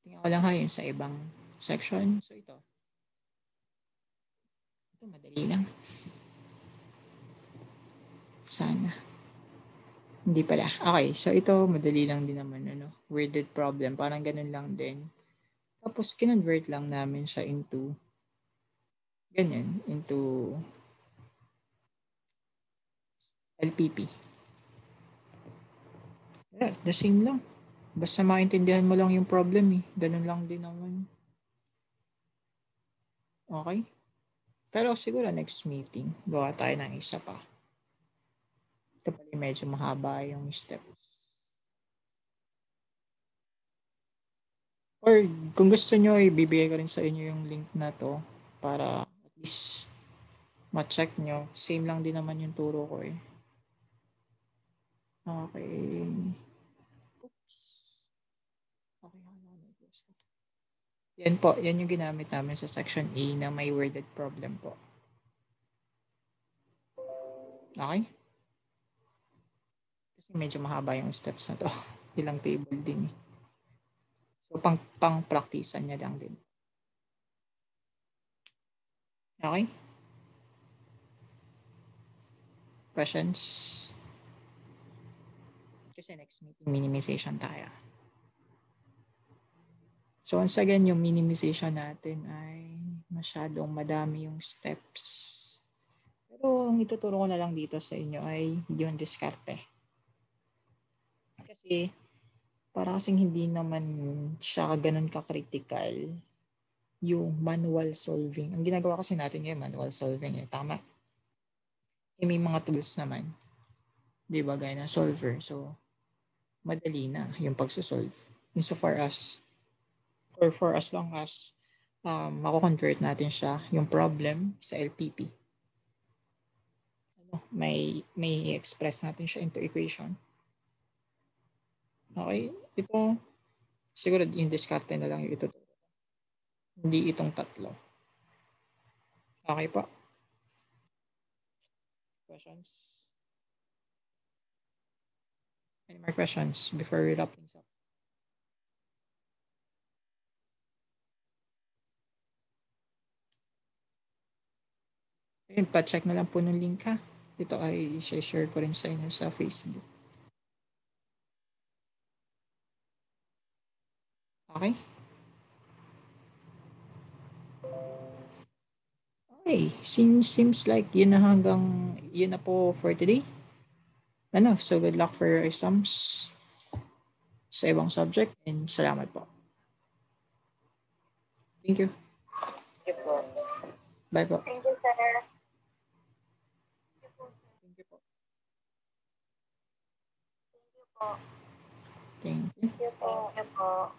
Tingnan ko lang ha yun sa ibang section. So ito madali lang. Sana. Hindi pala. Okay, so ito madali lang din naman. Worded problem. Parang ganun lang din. Tapos kinonvert lang namin siya into ganyan. Into LPP. Yeah, the same lang. Basta maintindihan mo lang yung problem eh. Ganun lang din naman. Okay? Pero siguro next meeting, gawa tayo ng isa pa. Ito pala medyo mahaba yung steps. Or kung gusto nyo, ibibigay ko rin sa inyo yung link na to para at least ma-check nyo. Same lang din naman yung turo ko eh. Okay. Oops. Okay, yan po, yan yung ginamit namin sa section A na may worded problem po. Okay? Kasi medyo mahaba yung steps na to. Ilang table din eh. So, pang-practicean niya lang din. Okay? Questions? Kasi next meeting, minimization tayo. So, once again, yung minimization natin ay masyadong madami yung steps. Pero, ang ituturo ko na lang dito sa inyo ay yung diskarte. Kasi, para kasing hindi naman siya ganun ka-critical yung manual solving. Ang ginagawa kasi natin ngayon, manual solving eh. Tama. May mga tools naman. Di ba? Gaya ng solver. So, madali na yung pagsosolve. Insofar as, or for as long as mako-convert natin siya, yung problem sa LPP. May express natin siya into equation. Okay? Ito, siguro yung diskarte na lang yung ituturo. Hindi itong tatlo. Okay pa? Questions? Any more questions before we wrap things up? Ayun, pa-check na lang po ng link ha. Ito ay share ko rin sa inyo sa Facebook. Okay? Okay, seems like yun na po for today. So good luck for your exams sa ibang subject and salamat po. Thank you. Thank you po. Bye po. Thank you, sir. Thank you po. Thank you po. Thank you. Thank you po.